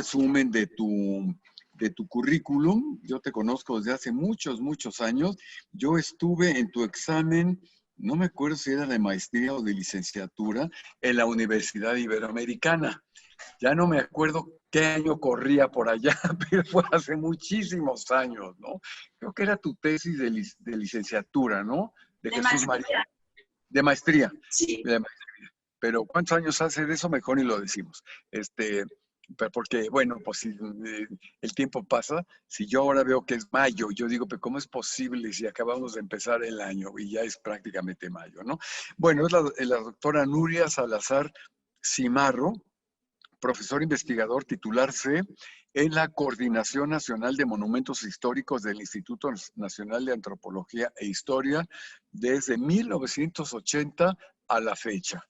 resumen de tu currículum. Yo te conozco desde hace muchos, muchos años. Yo estuve en tu examen, no me acuerdo si era de maestría o de licenciatura, en la Universidad Iberoamericana. Ya no me acuerdo qué año corría por allá, pero fue hace muchísimos años, ¿no? Creo que era tu tesis de licenciatura, ¿no? De De Jesús María. maestría. De maestría. Sí. De maestría. Pero ¿cuántos años hace de eso? Mejor ni lo decimos. Porque, bueno, pues si el tiempo pasa, si yo ahora veo que es mayo, yo digo, pero ¿cómo es posible si acabamos de empezar el año y ya es prácticamente mayo, ¿no? Bueno, es la doctora Nuria Salazar Cimarro, profesor investigador titular C en la Coordinación Nacional de Monumentos Históricos del Instituto Nacional de Antropología e Historia desde 1980 a la fecha.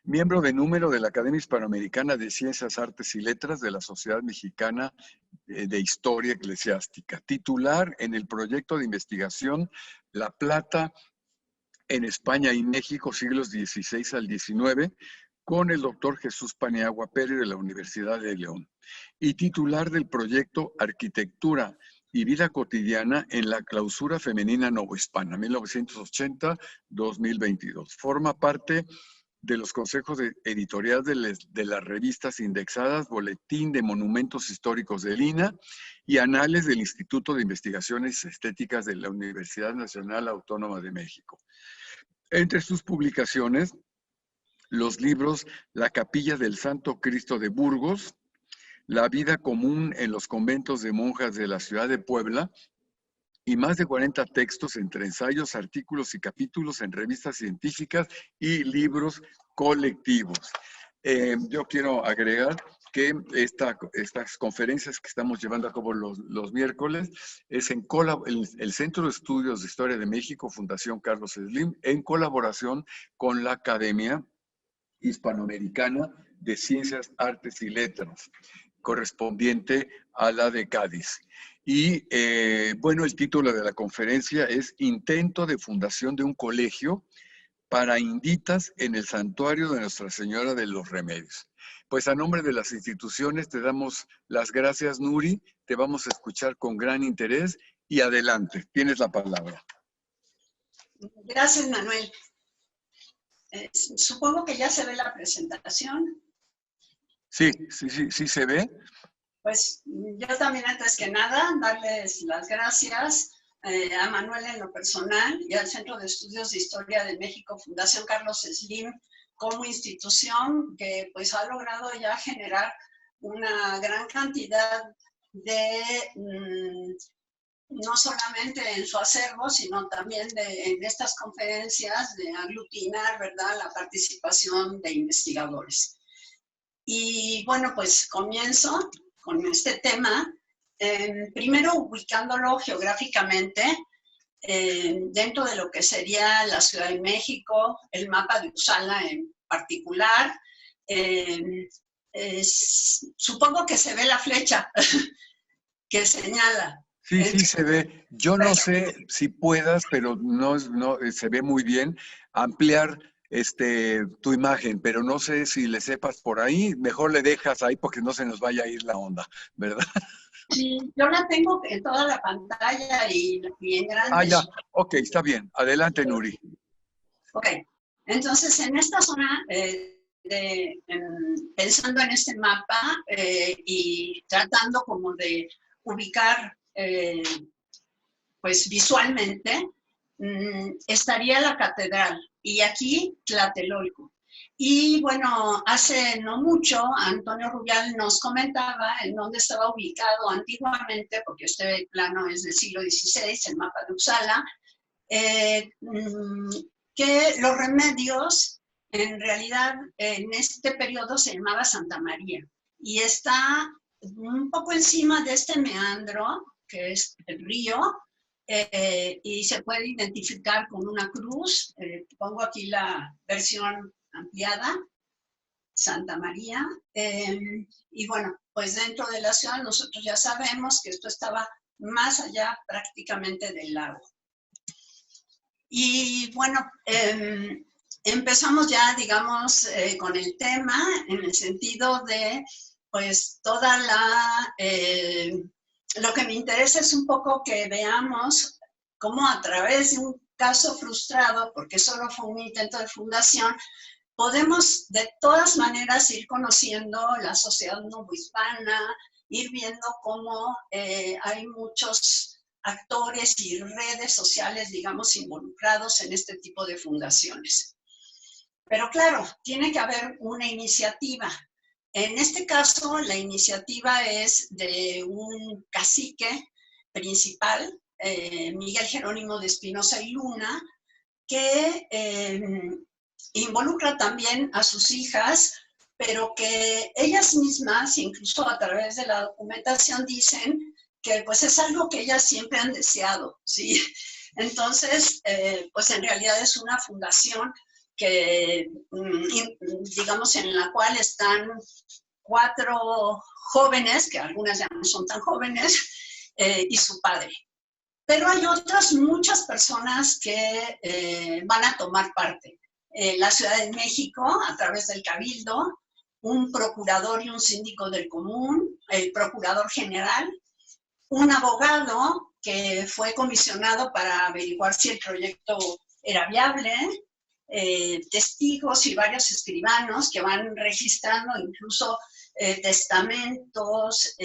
Miembro de número de la Academia Hispanoamericana de Ciencias, Artes y Letras de la Sociedad Mexicana de Historia Eclesiástica. Titular en el proyecto de investigación La Plata en España y México, siglos XVI al XIX, con el doctor Jesús Paniagua Pérez de la Universidad de León. Y titular del proyecto Arquitectura y Vida Cotidiana en la Clausura Femenina Novohispana, 1980-2022. Forma parte de los consejos editoriales de las revistas indexadas, Boletín de Monumentos Históricos del INAH y Anales del Instituto de Investigaciones Estéticas de la Universidad Nacional Autónoma de México. Entre sus publicaciones, los libros La Capilla del Santo Cristo de Burgos, La vida común en los conventos de monjas de la ciudad de Puebla, y más de 40 textos entre ensayos, artículos y capítulos en revistas científicas y libros colectivos. Yo quiero agregar que estas conferencias que estamos llevando a cabo los miércoles es en el Centro de Estudios de Historia de México, Fundación Carlos Slim, en colaboración con la Academia Hispanoamericana de Ciencias, Artes y Letras, correspondiente a la de Cádiz. Y bueno, el título de la conferencia es Intento de fundación de un colegio para inditas en el santuario de Nuestra Señora de los Remedios. Pues a nombre de las instituciones te damos las gracias, Nuri, te vamos a escuchar con gran interés y adelante, tienes la palabra. Gracias, Manuel. Supongo que ya se ve la presentación. Sí se ve. Pues yo también, antes que nada, darles las gracias a Manuel en lo personal y al Centro de Estudios de Historia de México, Fundación Carlos Slim, como institución que pues ha logrado ya generar una gran cantidad de, no solamente en su acervo, sino también en estas conferencias, de aglutinar, ¿verdad?, la participación de investigadores. Y bueno, pues comienzo con este tema, primero ubicándolo geográficamente dentro de lo que sería la Ciudad de México, el mapa de Uppsala en particular. Supongo que se ve la flecha que señala. Sí se ve. Yo no sé si puedas, pero no se ve muy bien, ampliar tu imagen, pero no sé si le sepas por ahí, mejor le dejas ahí porque no se nos vaya a ir la onda, ¿verdad? Sí, yo la tengo en toda la pantalla y en grande. Ah, ya, ok, está bien. Adelante, Nuri. Ok, entonces en esta zona, pensando en este mapa y tratando como de ubicar pues visualmente, estaría la catedral y aquí Tlatelolco. Y bueno, hace no mucho Antonio Rubial nos comentaba en dónde estaba ubicado antiguamente, porque este plano es del siglo XVI, el mapa de Uppsala, que los Remedios en realidad en este periodo se llamaba Santa María y está un poco encima de este meandro que es el río, y se puede identificar con una cruz. Pongo aquí la versión ampliada, Santa María, y bueno, pues dentro de la ciudad nosotros ya sabemos que esto estaba más allá prácticamente del lago. Y bueno, empezamos ya, digamos, con el tema en el sentido de pues lo que me interesa es un poco que veamos cómo a través de un caso frustrado, porque solo fue un intento de fundación, podemos de todas maneras ir conociendo la sociedad novohispana, ir viendo cómo hay muchos actores y redes sociales, digamos, involucrados en este tipo de fundaciones. Pero claro, tiene que haber una iniciativa. En este caso, la iniciativa es de un cacique principal, Miguel Jerónimo de Espinosa y Luna, que involucra también a sus hijas, pero que ellas mismas, incluso a través de la documentación, dicen que pues es algo que ellas siempre han deseado, ¿sí? Entonces, pues en realidad es una fundación que, digamos, en la cual están 4 jóvenes, que algunas ya no son tan jóvenes, y su padre. Pero hay otras muchas personas que van a tomar parte. La Ciudad de México, a través del Cabildo, un procurador y un síndico del común, el procurador general, un abogado que fue comisionado para averiguar si el proyecto era viable, testigos y varios escribanos que van registrando incluso testamentos,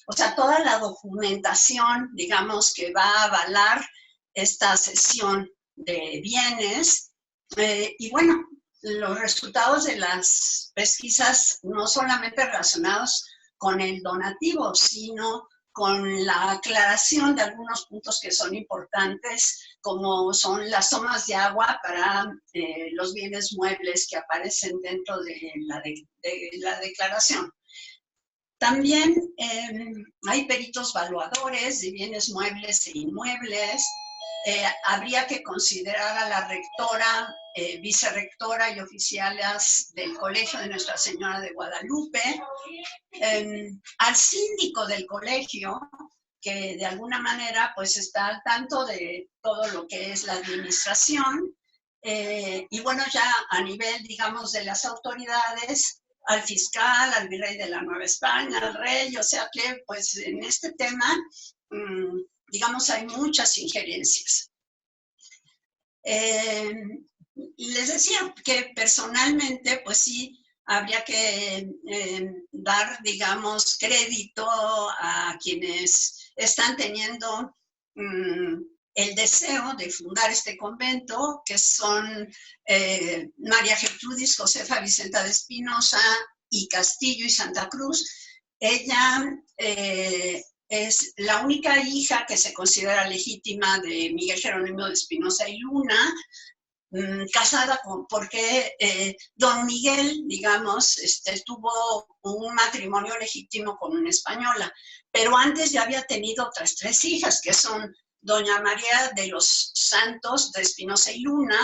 o sea, toda la documentación, digamos, que va a avalar esta cesión de bienes. Y bueno, los resultados de las pesquisas no solamente relacionados con el donativo, sino con la aclaración de algunos puntos que son importantes, como son las tomas de agua para los bienes muebles que aparecen dentro de la declaración. También hay peritos valuadores de bienes muebles e inmuebles. Habría que considerar a la rectora, vicerrectora y oficiales del Colegio de Nuestra Señora de Guadalupe, al síndico del colegio, que de alguna manera pues está al tanto de todo lo que es la administración, y bueno, ya a nivel, digamos, de las autoridades, al fiscal, al virrey de la Nueva España, al rey, o sea que pues en este tema, digamos, hay muchas injerencias. Les decía que personalmente, pues sí, habría que dar, digamos, crédito a quienes están teniendo el deseo de fundar este convento, que son María Gertrudis Josefa Vicenta de Espinosa y Castillo y Santa Cruz. Ella es la única hija que se considera legítima de Miguel Jerónimo de Espinosa y Luna, casada porque don Miguel, digamos, tuvo un matrimonio legítimo con una española, pero antes ya había tenido otras 3 hijas, que son doña María de los Santos de Espinosa y Luna,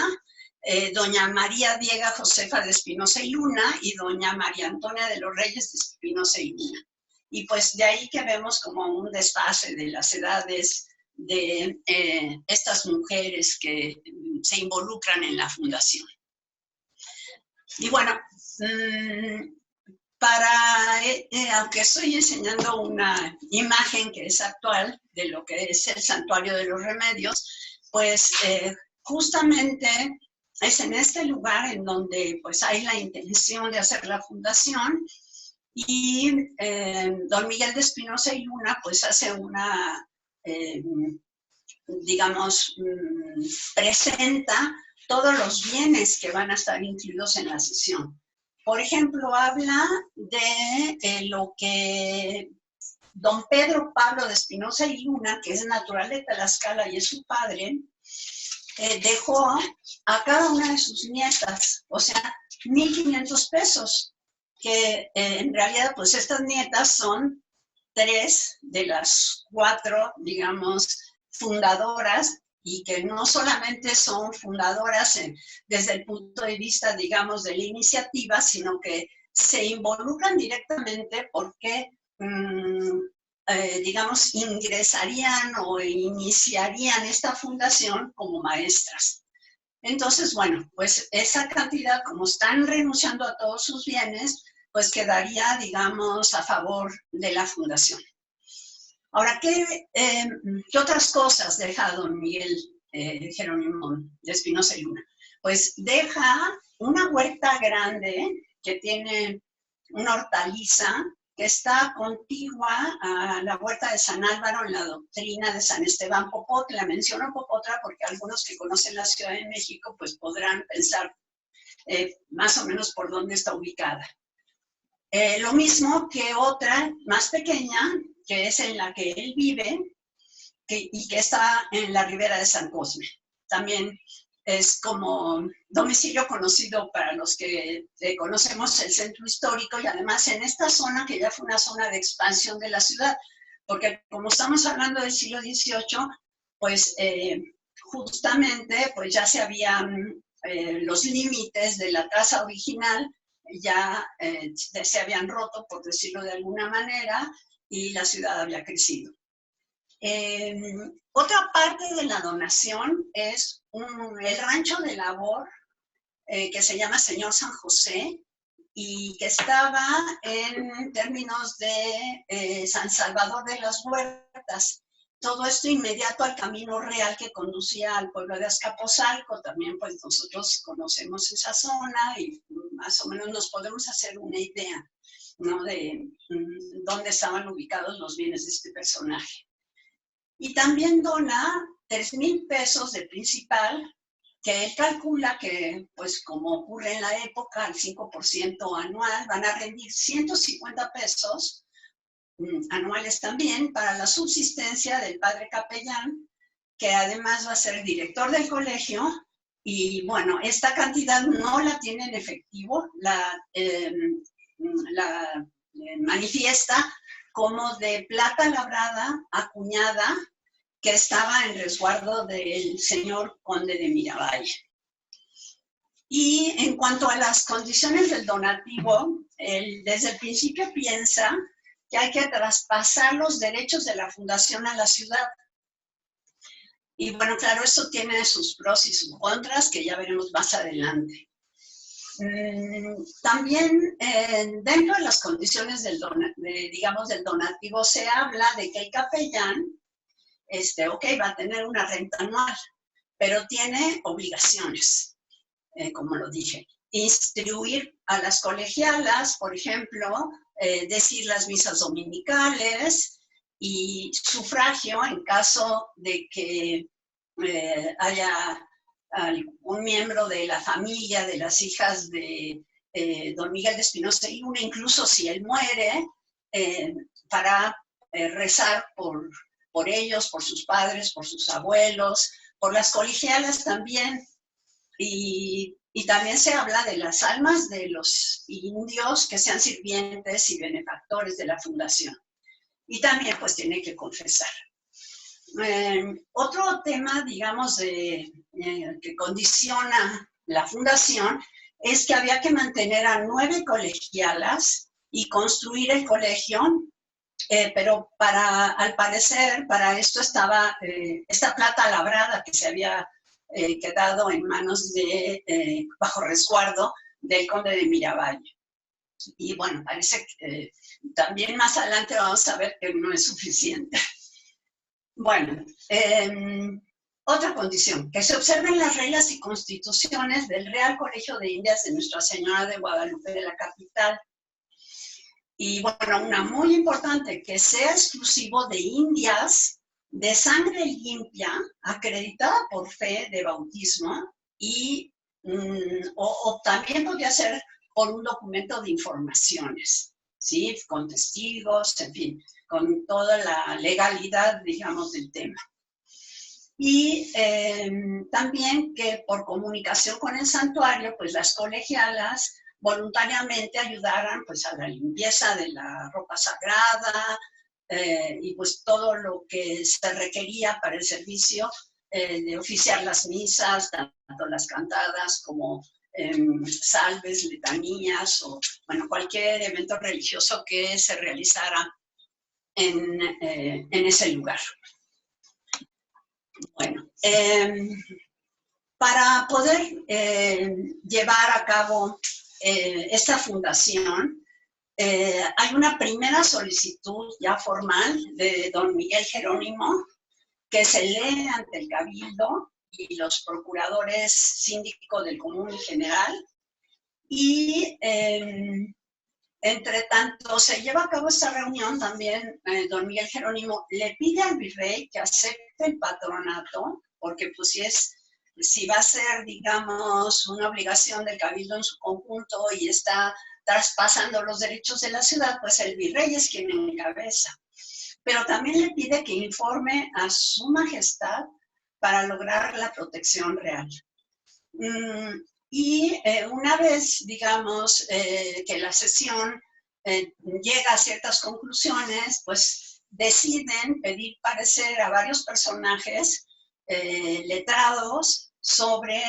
doña María Diega Josefa de Espinosa y Luna y doña María Antonia de los Reyes de Espinosa y Luna. Y pues de ahí que vemos como un desfase de las edades de estas mujeres que se involucran en la fundación. Y bueno, aunque estoy enseñando una imagen que es actual de lo que es el Santuario de los Remedios, pues justamente es en este lugar en donde pues hay la intención de hacer la fundación, y don Miguel de Espinosa y Luna pues hace una, digamos, presenta todos los bienes que van a estar incluidos en la cesión. Por ejemplo, habla de lo que don Pedro Pablo de Espinosa y Luna, que es natural de Tlaxcala y es su padre, dejó a cada una de sus nietas, o sea, 1,500 pesos, que en realidad pues estas nietas son 3 de las 4, digamos, fundadoras, y que no solamente son fundadoras desde el punto de vista, digamos, de la iniciativa, sino que se involucran directamente porque, digamos, ingresarían o iniciarían esta fundación como maestras. Entonces, bueno, pues esa cantidad, como están renunciando a todos sus bienes, pues quedaría, digamos, a favor de la fundación. Ahora, ¿qué otras cosas deja don Miguel Jerónimo de Espinosa y Luna? Pues deja una huerta grande que tiene una hortaliza que está contigua a la huerta de San Álvaro en la doctrina de San Esteban Popotla. Menciono Popotla porque algunos que conocen la Ciudad de México pues podrán pensar más o menos por dónde está ubicada. Lo mismo que otra más pequeña, que es en la que él vive y que está en la ribera de San Cosme. También es como domicilio conocido para los que conocemos el centro histórico y además en esta zona que ya fue una zona de expansión de la ciudad, porque como estamos hablando del siglo XVIII, pues justamente pues ya se habían los límites de la traza original ya se habían roto, por decirlo de alguna manera, y la ciudad había crecido. Otra parte de la donación es el rancho de labor que se llama Señor San José y que estaba en términos de San Salvador de las Huertas. Todo esto inmediato al camino real que conducía al pueblo de Azcapotzalco. También pues nosotros conocemos esa zona y más o menos nos podemos hacer una idea, ¿no?, de dónde estaban ubicados los bienes de este personaje. Y también dona 3,000 pesos de principal, que él calcula que, pues como ocurre en la época, al 5% anual, van a rendir 150 pesos anuales también para la subsistencia del padre capellán, que además va a ser director del colegio. Y bueno, esta cantidad no la tiene en efectivo, la manifiesta como de plata labrada acuñada que estaba en resguardo del señor conde de Miravalle. Y en cuanto a las condiciones del donativo, él desde el principio piensa que hay que traspasar los derechos de la fundación a la ciudad. Y bueno, claro, eso tiene sus pros y sus contras, que ya veremos más adelante. También dentro de las condiciones del donativo se habla de que el capellán, va a tener una renta anual, pero tiene obligaciones, como lo dije. Instruir a las colegialas, por ejemplo, decir las misas dominicales y sufragio en caso de que haya algún miembro de la familia, de las hijas de don Miguel de Espinosa y Luna, incluso si él muere, para rezar por ellos, por sus padres, por sus abuelos, por las colegialas también. Y también se habla de las almas de los indios que sean sirvientes y benefactores de la fundación. Y también pues tiene que confesar. Otro tema, digamos, que condiciona la fundación es que había que mantener a 9 colegialas y construir el colegio, pero al parecer, para esto estaba esta plata labrada que se había quedado en manos bajo resguardo del conde de Miravalle. Y bueno, parece que también más adelante vamos a ver que no es suficiente. Bueno, otra condición, que se observen las reglas y constituciones del Real Colegio de Indias de Nuestra Señora de Guadalupe de la capital. Y bueno, una muy importante, que sea exclusivo de indias de sangre limpia, acreditada por fe de bautismo, y o también podría ser por un documento de informaciones, ¿sí?, con testigos, en fin, con toda la legalidad, digamos, del tema. Y también que por comunicación con el santuario, pues las colegialas voluntariamente ayudaran pues a la limpieza de la ropa sagrada y pues todo lo que se requería para el servicio de oficiar las misas, tanto las cantadas como salves, letanías o bueno, cualquier evento religioso que se realizara en ese lugar. Bueno, para poder llevar a cabo esta fundación, hay una primera solicitud ya formal de don Miguel Jerónimo que se lee ante el Cabildo y los procuradores síndicos del Común en general. Y entre tanto se lleva a cabo esta reunión, también don Miguel Jerónimo le pide al virrey que acepte el patronato, porque pues si va a ser, digamos, una obligación del Cabildo en su conjunto y está traspasando los derechos de la ciudad, pues el virrey es quien encabeza. Pero también le pide que informe a su majestad para lograr la protección real. Y una vez, digamos, que la sesión llega a ciertas conclusiones, pues deciden pedir parecer a varios personajes letrados sobre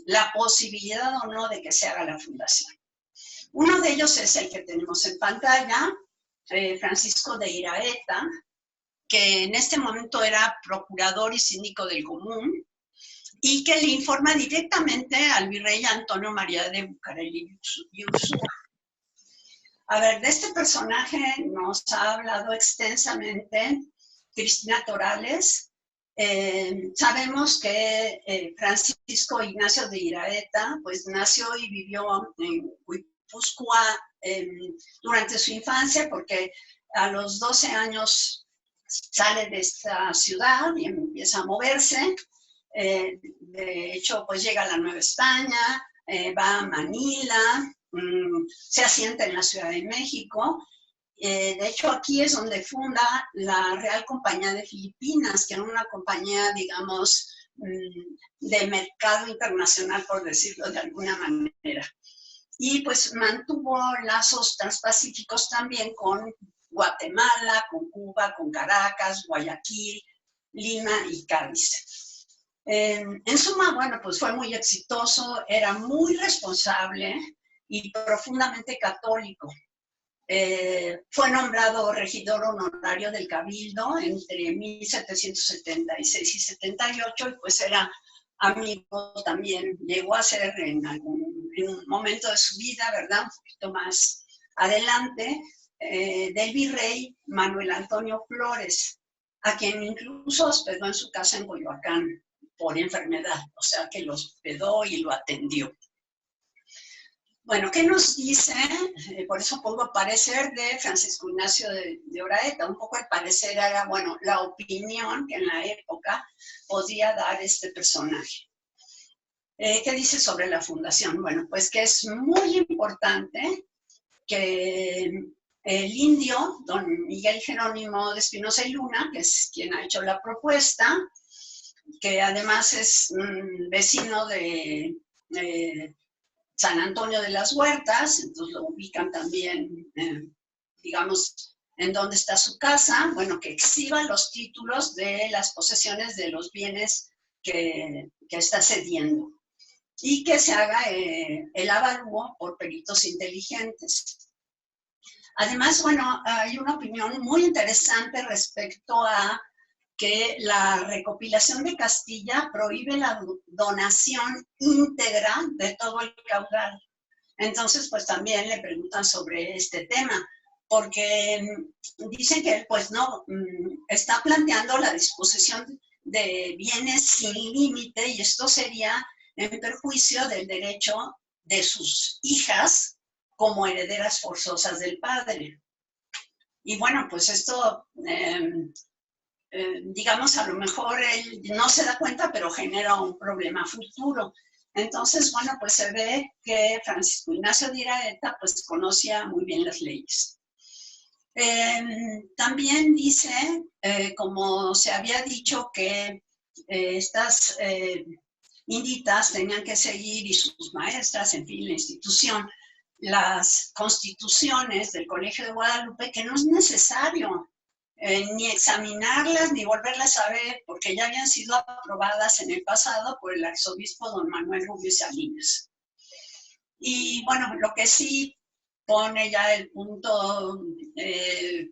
la posibilidad o no de que se haga la fundación. Uno de ellos es el que tenemos en pantalla, Francisco de Iraeta, que en este momento era procurador y síndico del Común, y que le informa directamente al virrey Antonio María de Bucareli y Ursúa. A ver, de este personaje nos ha hablado extensamente Cristina Torales. Sabemos que Francisco Ignacio de Iraeta pues nació y vivió en Guipúzcoa durante su infancia, porque a los 12 años sale de esta ciudad y empieza a moverse. De hecho, pues llega a la Nueva España, va a Manila, se asienta en la Ciudad de México. De hecho, aquí es donde funda la Real Compañía de Filipinas, que era una compañía, digamos, de mercado internacional, por decirlo de alguna manera. Y pues mantuvo lazos transpacíficos también con Guatemala, con Cuba, con Caracas, Guayaquil, Lima y Cádiz. En suma, bueno, pues fue muy exitoso, era muy responsable y profundamente católico. Fue nombrado regidor honorario del Cabildo entre 1776 y 78, y pues era amigo también, llegó a ser en un momento de su vida, ¿verdad? Un poquito más adelante, del virrey Manuel Antonio Flores, a quien incluso hospedó en su casa en Coyoacán por enfermedad, o sea que lo hospedó y lo atendió. Bueno, ¿qué nos dice? Por eso pongo parecer de Francisco Ignacio de Iraeta. Un poco el parecer era, bueno, la opinión que en la época podía dar este personaje. ¿Qué dice sobre la fundación? Bueno, pues que es muy importante que el indio, don Miguel Jerónimo de Espinosa y Luna, que es quien ha hecho la propuesta, que además es vecino de San Antonio de las Huertas, entonces lo ubican también, digamos, en dónde está su casa, bueno, que exhiba los títulos de las posesiones de los bienes que está cediendo y que se haga el avalúo por peritos inteligentes. Además, bueno, hay una opinión muy interesante respecto a que la recopilación de Castilla prohíbe la donación íntegra de todo el caudal. Entonces, pues también le preguntan sobre este tema, porque dicen que pues no, está planteando la disposición de bienes sin límite, y esto sería en perjuicio del derecho de sus hijas como herederas forzosas del padre. Y bueno, pues esto digamos, a lo mejor él no se da cuenta, pero genera un problema futuro. Entonces, bueno, pues se ve que Francisco Ignacio de Iraeta pues conocía muy bien las leyes. También dice, como se había dicho, que estas inditas tenían que seguir, y sus maestras, en fin, la institución, las constituciones del Colegio de Guadalupe, que no es necesario ni examinarlas ni volverlas a ver, porque ya habían sido aprobadas en el pasado por el arzobispo don Manuel Rubio Salinas. Y bueno, lo que sí pone ya el punto,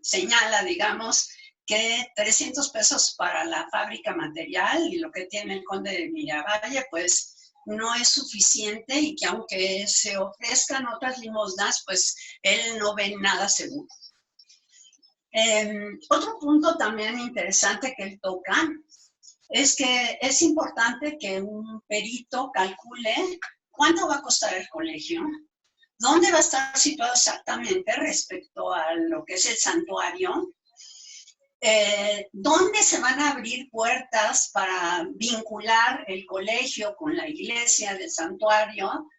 señala, digamos, que 300 pesos para la fábrica material, y lo que tiene el conde de Miravalle, pues no es suficiente y que aunque se ofrezcan otras limosnas, pues él no ve nada seguro. Otro punto también interesante que él toca es que es importante que un perito calcule cuánto va a costar el colegio, dónde va a estar situado exactamente respecto a lo que es el santuario, dónde se van a abrir puertas para vincular el colegio con la iglesia del santuario,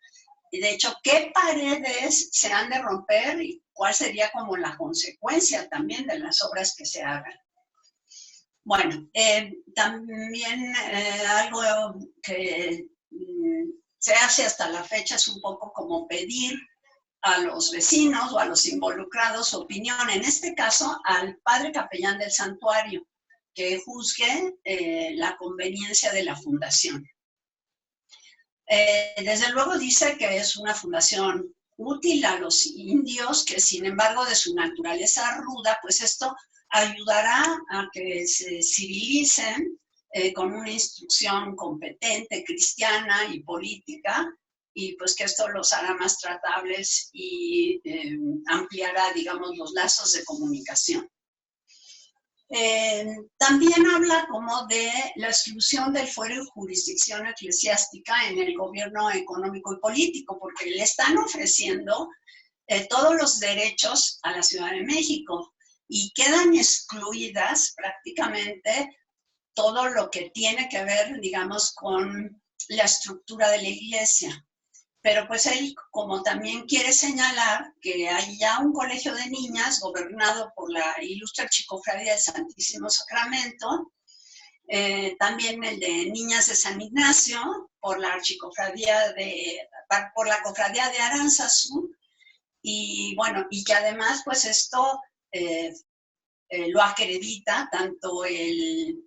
y de hecho, qué paredes se han de romper y cuál sería como la consecuencia también de las obras que se hagan. Bueno, también algo que se hace hasta la fecha es un poco como pedir a los vecinos o a los involucrados opinión, en este caso al padre capellán del santuario, que juzgue la conveniencia de la fundación. Desde luego dice que es una fundación útil a los indios, que sin embargo de su naturaleza ruda, pues esto ayudará a que se civilicen con una instrucción competente, cristiana y política, y pues que esto los hará más tratables y ampliará, digamos, los lazos de comunicación. También habla como de la exclusión del fuero y jurisdicción eclesiástica en el gobierno económico y político, porque le están ofreciendo todos los derechos a la Ciudad de México y quedan excluidas prácticamente todo lo que tiene que ver, digamos, con la estructura de la iglesia. Pero pues él, como también quiere señalar que hay ya un colegio de niñas gobernado por la ilustre Archicofradía del Santísimo Sacramento, también el de niñas de San Ignacio, por la Cofradía de Aránzazu, y bueno, y que además pues esto lo acredita tanto el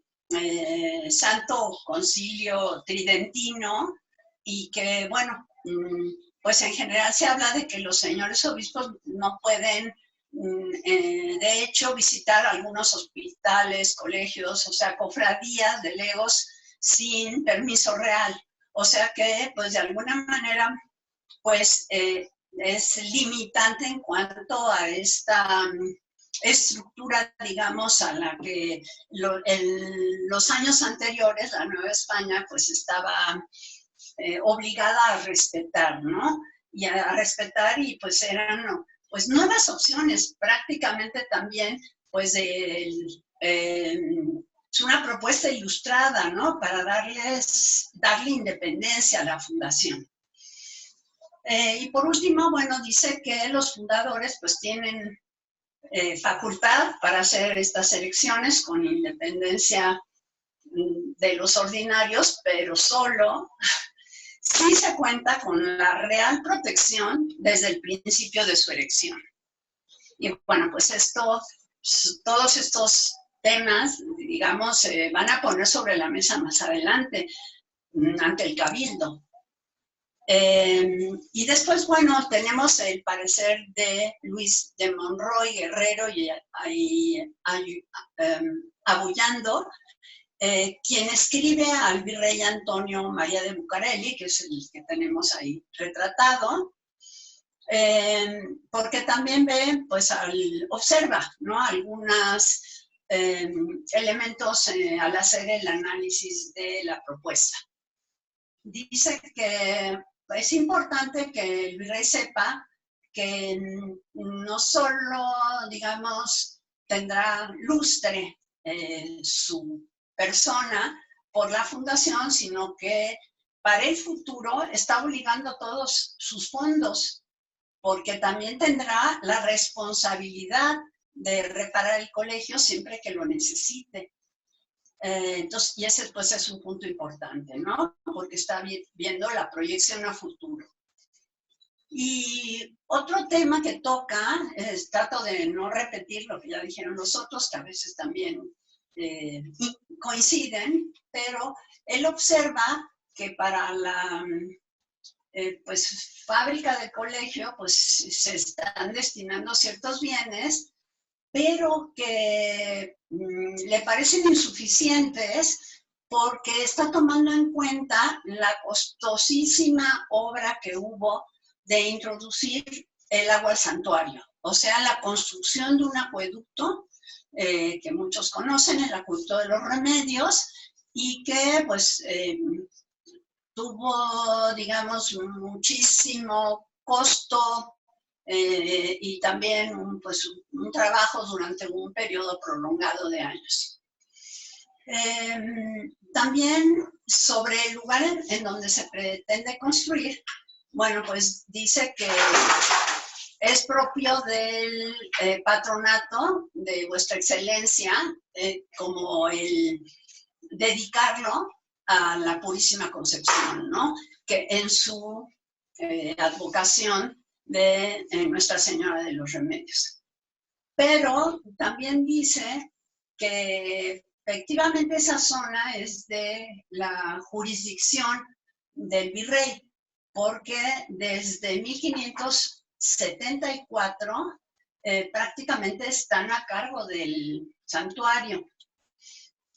Santo Concilio Tridentino, y que bueno, pues en general se habla de que los señores obispos no pueden, de hecho, visitar algunos hospitales, colegios, o sea, cofradías de legos sin permiso real. O sea que, pues de alguna manera, pues es limitante en cuanto a esta estructura, digamos, a la que los años anteriores, la Nueva España, pues estaba obligada a respetar, ¿no? Y a respetar, y pues eran pues nuevas opciones, prácticamente también pues es una propuesta ilustrada, ¿no? Para darle independencia a la fundación. Y por último, bueno, dice que los fundadores pues tienen facultad para hacer estas elecciones con independencia de los ordinarios, pero solo sí se cuenta con la real protección desde el principio de su elección. Y bueno, pues todos estos temas, digamos, se van a poner sobre la mesa más adelante, ante el Cabildo. Y después, bueno, tenemos el parecer de Luis de Monroy Guerrero y Abullando, quien escribe al virrey Antonio María de Bucareli, que es el que tenemos ahí retratado, porque también ve, pues observa, ¿no? Algunos elementos al hacer el análisis de la propuesta. Dice que es importante que el virrey sepa que no solo, digamos, tendrá lustre su persona por la fundación, sino que para el futuro está obligando todos sus fondos, porque también tendrá la responsabilidad de reparar el colegio siempre que lo necesite. Entonces, y ese pues es un punto importante, ¿no? Porque está viendo la proyección a futuro. Y otro tema que toca, trato de no repetir lo que ya dijeron los otros, que a veces también coinciden, pero él observa que para la pues, fábrica del colegio pues se están destinando ciertos bienes, pero que le parecen insuficientes porque está tomando en cuenta la costosísima obra que hubo de introducir el agua al santuario, o sea, la construcción de un acueducto que muchos conocen, el acueducto de los Remedios, y que pues tuvo, digamos, muchísimo costo y también pues, un trabajo durante un periodo prolongado de años. También sobre el lugar en donde se pretende construir, bueno, pues dice que es propio del patronato de Vuestra Excelencia, como el dedicarlo a la Purísima Concepción, ¿no? Que en su advocación de Nuestra Señora de los Remedios. Pero también dice que efectivamente esa zona es de la jurisdicción del virrey, porque desde 1574 prácticamente están a cargo del santuario.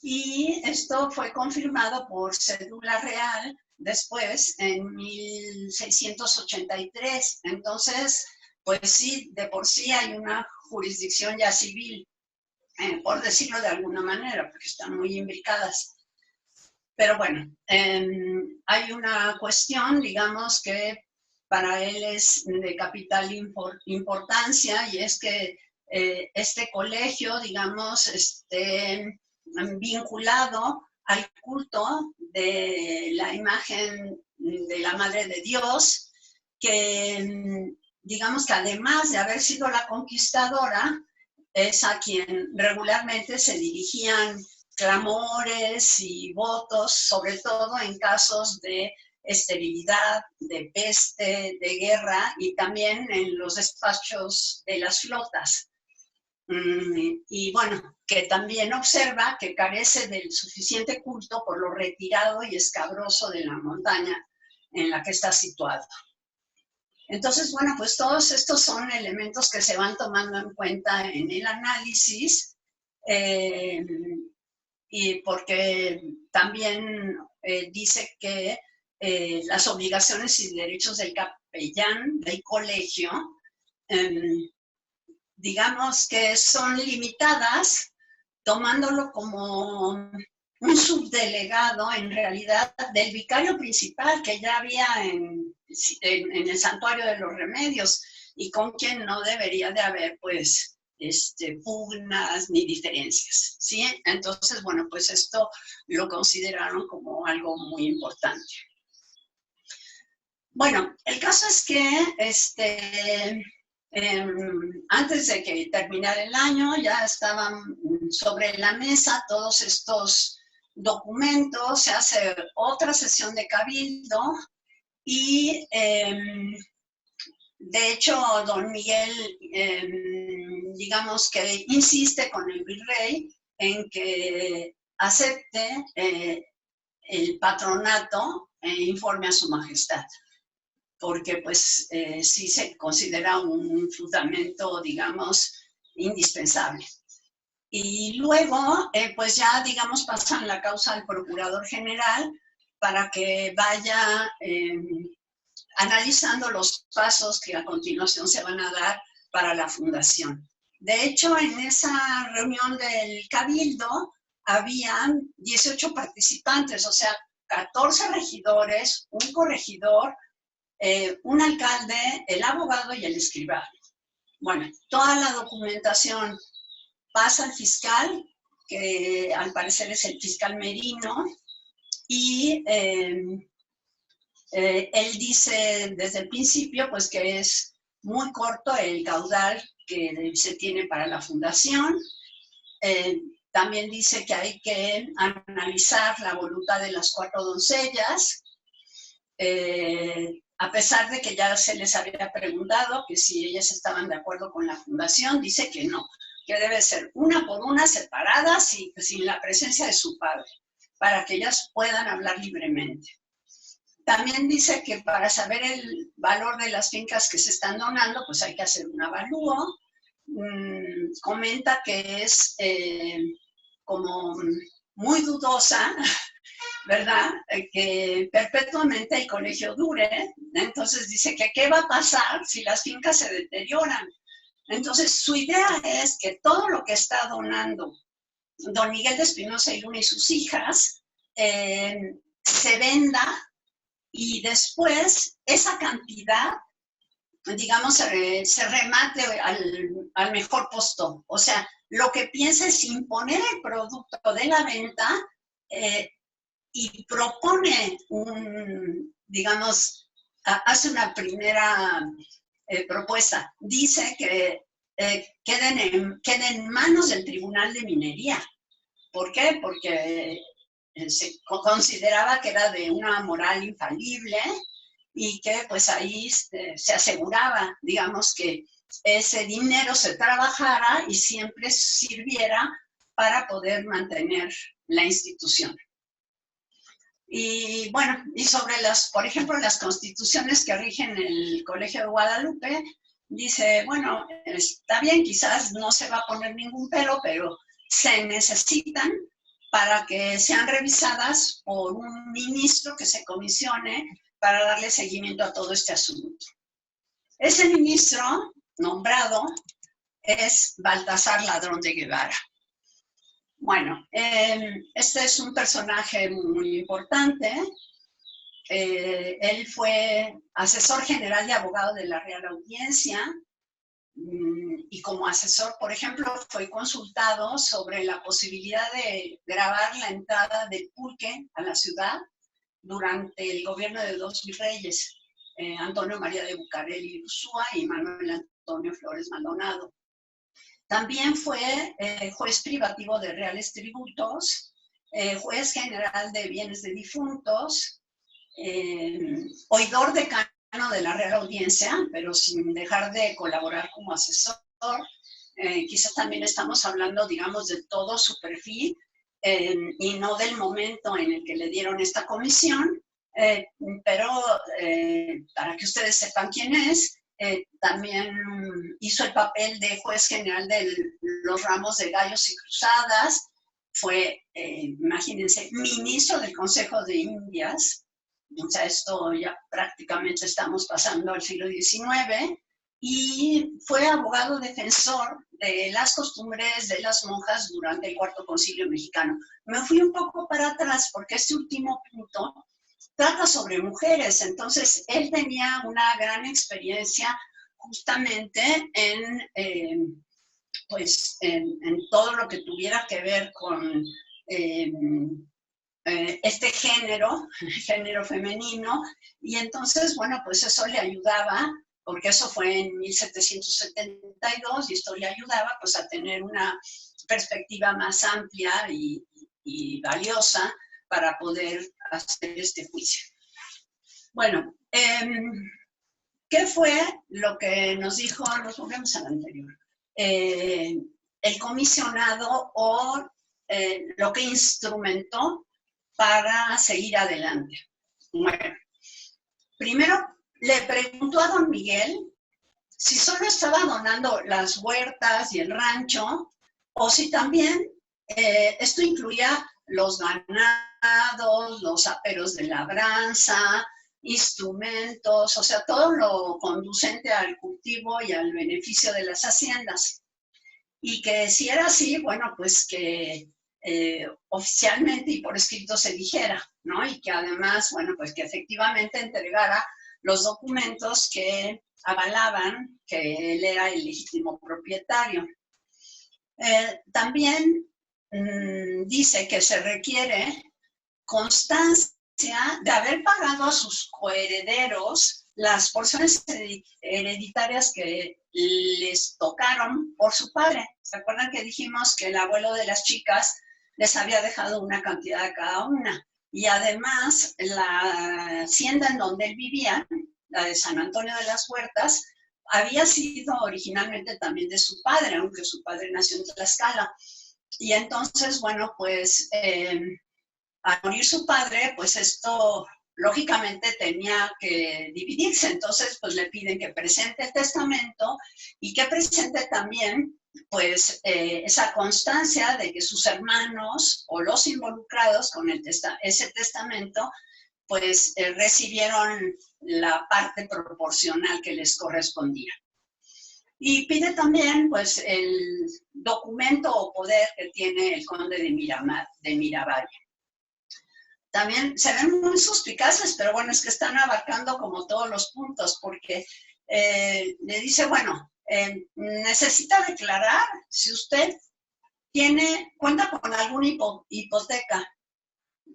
Y esto fue confirmado por cédula real después, en 1683. Entonces, pues sí, de por sí hay una jurisdicción ya civil, por decirlo de alguna manera, porque están muy imbricadas. Pero bueno, hay una cuestión, digamos, que para él es de capital importancia, y es que este colegio, digamos, vinculado al culto de la imagen de la Madre de Dios, que digamos que además de haber sido la conquistadora, es a quien regularmente se dirigían clamores y votos, sobre todo en casos de esterilidad, de peste, de guerra, y también en los despachos de las flotas. Y bueno, que también observa que carece del suficiente culto por lo retirado y escabroso de la montaña en la que está situado. Entonces, bueno, pues todos estos son elementos que se van tomando en cuenta en el análisis, y porque también dice que las obligaciones y derechos del capellán del colegio, digamos que son limitadas, tomándolo como un subdelegado en realidad del vicario principal que ya había en el santuario de los Remedios, y con quien no debería de haber pues pugnas ni diferencias, ¿sí? Entonces, bueno, pues esto lo consideraron como algo muy importante. Bueno, el caso es que antes de que terminara el año ya estaban sobre la mesa todos estos documentos, se hace otra sesión de cabildo y de hecho don Miguel digamos que insiste con el virrey en que acepte el patronato e informe a su majestad, porque pues sí se considera un fundamento, digamos, indispensable. Y luego, pues ya, digamos, pasan la causa al procurador general para que vaya analizando los pasos que a continuación se van a dar para la fundación. De hecho, en esa reunión del cabildo habían 18 participantes, o sea, 14 regidores, un corregidor, un alcalde, el abogado y el escribano. Bueno, toda la documentación pasa al fiscal, que al parecer es el fiscal Merino, y él dice desde el principio pues que es muy corto el caudal que se tiene para la fundación. También dice que hay que analizar la voluntad de las 4 doncellas, a pesar de que ya se les había preguntado que si ellas estaban de acuerdo con la fundación, dice que no, que debe ser una por una, separadas y sin la presencia de su padre, para que ellas puedan hablar libremente. También dice que para saber el valor de las fincas que se están donando, pues hay que hacer un avalúo. Comenta que es como muy dudosa, ¿verdad? Que perpetuamente el colegio dure. Entonces dice que qué va a pasar si las fincas se deterioran. Entonces su idea es que todo lo que está donando don Miguel de Espinosa y Luna y sus hijas se venda y después esa cantidad, digamos, se remate al mejor postor. O sea, lo que piensa es imponer el producto de la venta y propone digamos, hace una primera propuesta. Dice que queden en manos del Tribunal de Minería. ¿Por qué? Porque se consideraba que era de una moral infalible y que pues ahí se aseguraba, digamos, que ese dinero se trabajara y siempre sirviera para poder mantener la institución. Y bueno, y sobre por ejemplo, las constituciones que rigen el Colegio de Guadalupe, dice, bueno, está bien, quizás no se va a poner ningún pero se necesitan para que sean revisadas por un ministro que se comisione para darle seguimiento a todo este asunto. Ese ministro nombrado es Baltasar Ladrón de Guevara. Bueno, este es un personaje muy importante. Él fue asesor general de abogado de la Real Audiencia y como asesor, por ejemplo, fue consultado sobre la posibilidad de grabar la entrada del pulque a la ciudad durante el gobierno de dos virreyes, Antonio María de Bucareli y Ursúa y Manuel Antonio Flores Maldonado. También fue juez privativo de reales tributos, juez general de bienes de difuntos, oidor decano de la Real Audiencia, pero sin dejar de colaborar como asesor. Quizás también estamos hablando, digamos, de todo su perfil y no del momento en el que le dieron esta comisión, pero para que ustedes sepan quién es, también hizo el papel de juez general de los ramos de Gallos y Cruzadas, fue, imagínense, ministro del Consejo de Indias, o sea, esto ya prácticamente estamos pasando al siglo XIX, y fue abogado defensor de las costumbres de las monjas durante el Cuarto Concilio Mexicano. Me fui un poco para atrás porque este último punto trata sobre mujeres, entonces él tenía una gran experiencia justamente en todo lo que tuviera que ver con este género femenino, y entonces, bueno, pues eso le ayudaba, porque eso fue en 1772, y esto le ayudaba pues a tener una perspectiva más amplia y valiosa para poder hacer este juicio. Bueno, ¿qué fue lo que nos dijo, nos volvemos al anterior, el comisionado o lo que instrumentó para seguir adelante? Bueno, primero le preguntó a don Miguel si solo estaba donando las huertas y el rancho, o si también esto incluía los ganados, los aperos de labranza, instrumentos, o sea, todo lo conducente al cultivo y al beneficio de las haciendas. Y que si era así, bueno, pues que oficialmente y por escrito se dijera, ¿no? Y que además, bueno, pues que efectivamente entregara los documentos que avalaban que él era el legítimo propietario. También dice que se requiere constancia de haber pagado a sus coherederos las porciones hereditarias que les tocaron por su padre. ¿Se acuerdan que dijimos que el abuelo de las chicas les había dejado una cantidad a cada una? Y además, la hacienda en donde él vivía, la de San Antonio de las Huertas, había sido originalmente también de su padre, aunque su padre nació en Tlaxcala. Y entonces, bueno, pues al morir su padre, pues esto lógicamente tenía que dividirse. Entonces, pues le piden que presente el testamento y que presente también pues esa constancia de que sus hermanos o los involucrados con ese testamento, pues recibieron la parte proporcional que les correspondía. Y pide también, pues, el documento o poder que tiene el conde de Miravalle. También se ven muy suspicaces, pero bueno, es que están abarcando como todos los puntos, porque le dice, bueno, necesita declarar si usted cuenta con alguna hipoteca.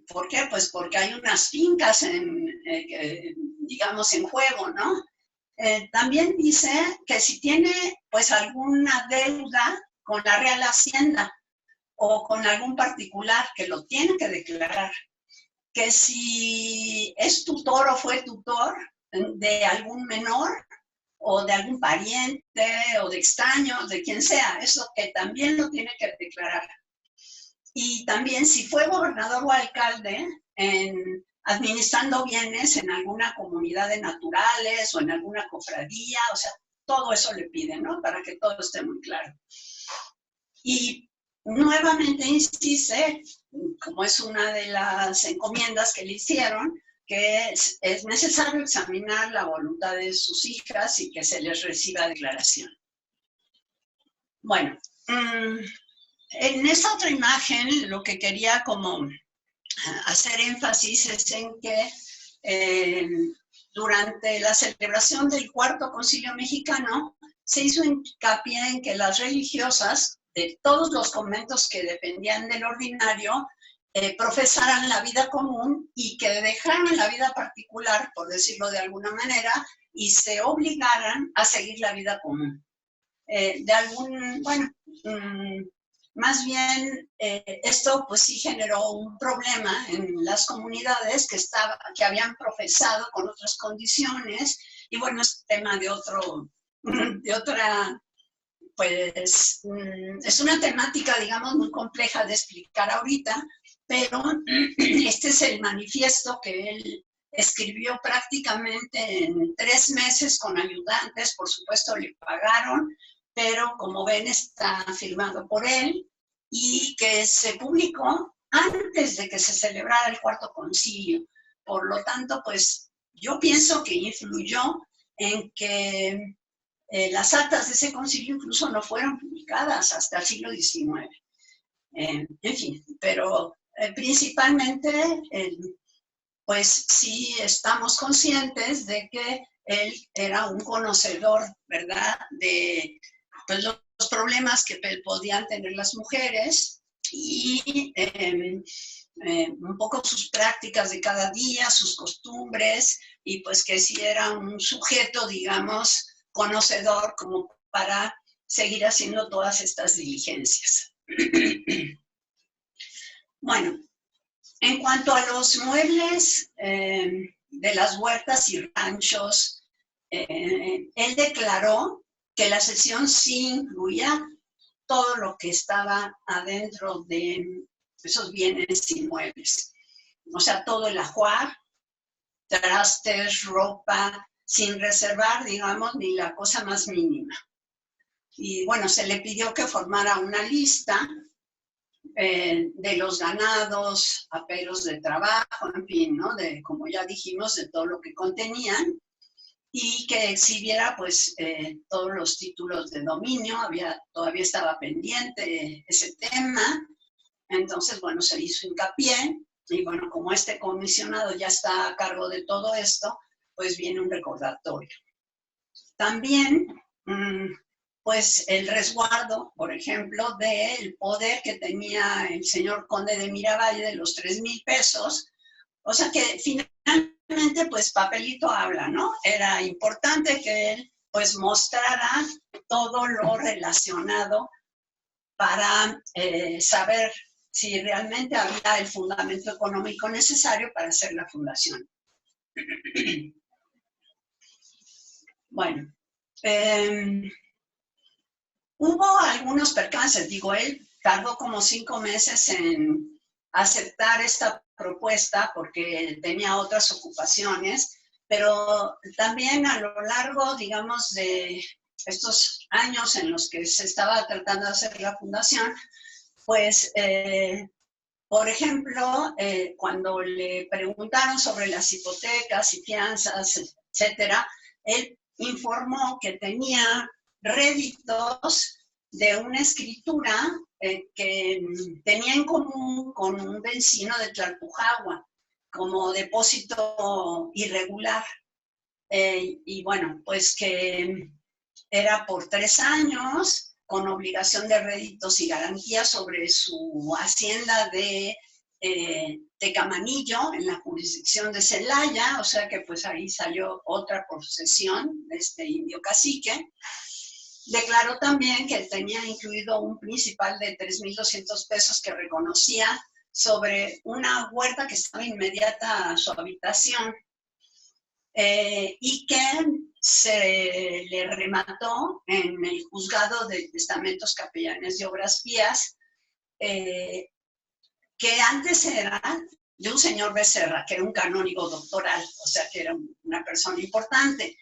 ¿Por qué? Pues porque hay unas fincas, digamos, en juego, ¿no? También dice que si tiene, pues, alguna deuda con la Real Hacienda o con algún particular, que lo tiene que declarar. Que si es tutor o fue tutor de algún menor o de algún pariente o de extraños, de quien sea, eso que también lo tiene que declarar. Y también si fue gobernador o alcalde administrando bienes en alguna comunidad de naturales o en alguna cofradía, o sea, todo eso le piden, ¿no? Para que todo esté muy claro. Y nuevamente insiste, como es una de las encomiendas que le hicieron, que es necesario examinar la voluntad de sus hijas y que se les reciba declaración. Bueno, en esta otra imagen lo que quería como hacer énfasis es en que durante la celebración del Cuarto Concilio Mexicano se hizo hincapié en que las religiosas de todos los conventos que dependían del ordinario profesaran la vida común y que dejaran la vida particular, por decirlo de alguna manera, y se obligaran a seguir la vida común. Más bien esto pues sí generó un problema en las comunidades que habían profesado con otras condiciones, y bueno, es tema de otra, pues es una temática, digamos, muy compleja de explicar ahorita, pero este es el manifiesto que él escribió prácticamente en 3 meses con ayudantes, por supuesto le pagaron, pero como ven está firmado por él y que se publicó antes de que se celebrara el Cuarto Concilio. Por lo tanto, pues yo pienso que influyó en que las actas de ese concilio incluso no fueron publicadas hasta el siglo XIX. En fin, pero principalmente, pues sí estamos conscientes de que él era un conocedor, ¿verdad?, de pues, los problemas que podían tener las mujeres y un poco sus prácticas de cada día, sus costumbres, y pues que sí era un sujeto, digamos, conocedor como para seguir haciendo todas estas diligencias. Bueno, en cuanto a los muebles de las huertas y ranchos, él declaró que la cesión sí incluía todo lo que estaba adentro de esos bienes inmuebles. O sea, todo el ajuar, trastes, ropa, sin reservar, digamos, ni la cosa más mínima. Y bueno, se le pidió que formara una lista de los ganados, aperos de trabajo, en fin, ¿no? Como ya dijimos, de todo lo que contenían, y que exhibiera pues todos los títulos de dominio. Todavía estaba pendiente ese tema, entonces bueno, se hizo hincapié, y bueno, como este comisionado ya está a cargo de todo esto, pues viene un recordatorio. También pues el resguardo, por ejemplo, del poder que tenía el señor conde de Miravalle de los 3,000 pesos, o sea que finalmente, pues papelito habla, ¿no? Era importante que él, pues, mostrara todo lo relacionado para saber si realmente había el fundamento económico necesario para hacer la fundación. Bueno, hubo algunos percances, digo, él tardó como 5 meses en aceptar esta propuesta porque tenía otras ocupaciones, pero también a lo largo, digamos, de estos años en los que se estaba tratando de hacer la fundación, pues, por ejemplo, cuando le preguntaron sobre las hipotecas y fianzas, etcétera, él informó que tenía réditos de una escritura que tenía en común con un vecino de Tlalpujahua, como depósito irregular. Y bueno, pues que era por 3 años, con obligación de réditos y garantías sobre su hacienda de Tecamanillo, en la jurisdicción de Celaya, o sea que pues ahí salió otra posesión de este indio cacique. Declaró también que tenía incluido un principal de 3,200 pesos que reconocía sobre una huerta que estaba inmediata a su habitación, y que se le remató en el juzgado de testamentos, capellanes y obras pías, que antes era de un señor Becerra, que era un canónigo doctoral, o sea que era una persona importante.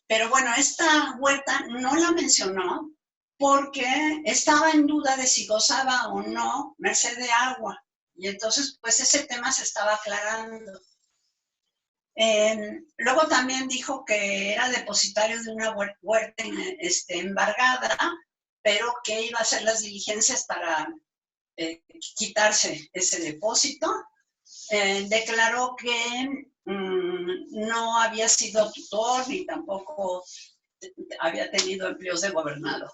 Pero bueno, esta huerta no la mencionó porque estaba en duda de si gozaba o no merced de agua. Y entonces, pues ese tema se estaba aclarando. Luego también dijo que era depositario de una huerta embargada, pero que iba a hacer las diligencias para quitarse ese depósito. Declaró que no había sido tutor ni tampoco había tenido empleos de gobernador.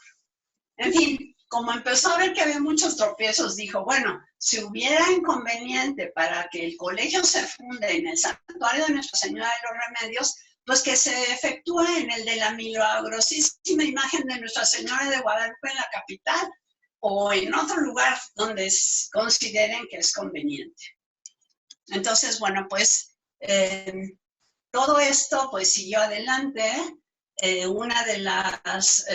En fin, como empezó a ver que había muchos tropiezos, dijo, bueno, si hubiera inconveniente para que el colegio se funde en el santuario de Nuestra Señora de los Remedios, pues que se efectúe en el de la milagrosísima imagen de Nuestra Señora de Guadalupe en la capital, o en otro lugar donde consideren que es conveniente. Entonces, bueno, pues todo esto pues siguió adelante. Una de las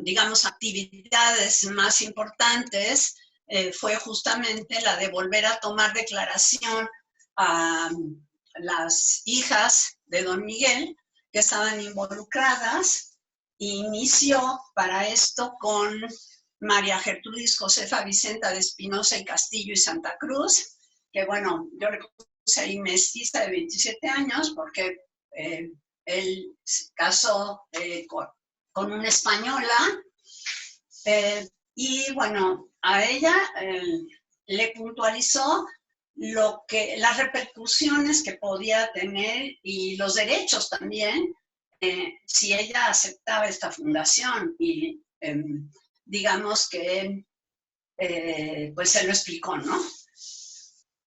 digamos, actividades más importantes fue justamente la de volver a tomar declaración a las hijas de don Miguel que estaban involucradas. Inició para esto con María Gertrudis Josefa Vicenta de Espinosa y Castillo y Santa Cruz, que bueno, yo le puse ahí mestiza de 27 años porque él se casó con una española, y bueno, a ella le puntualizó las repercusiones que podía tener y los derechos también, si ella aceptaba esta fundación, y digamos que pues se lo explicó, ¿no?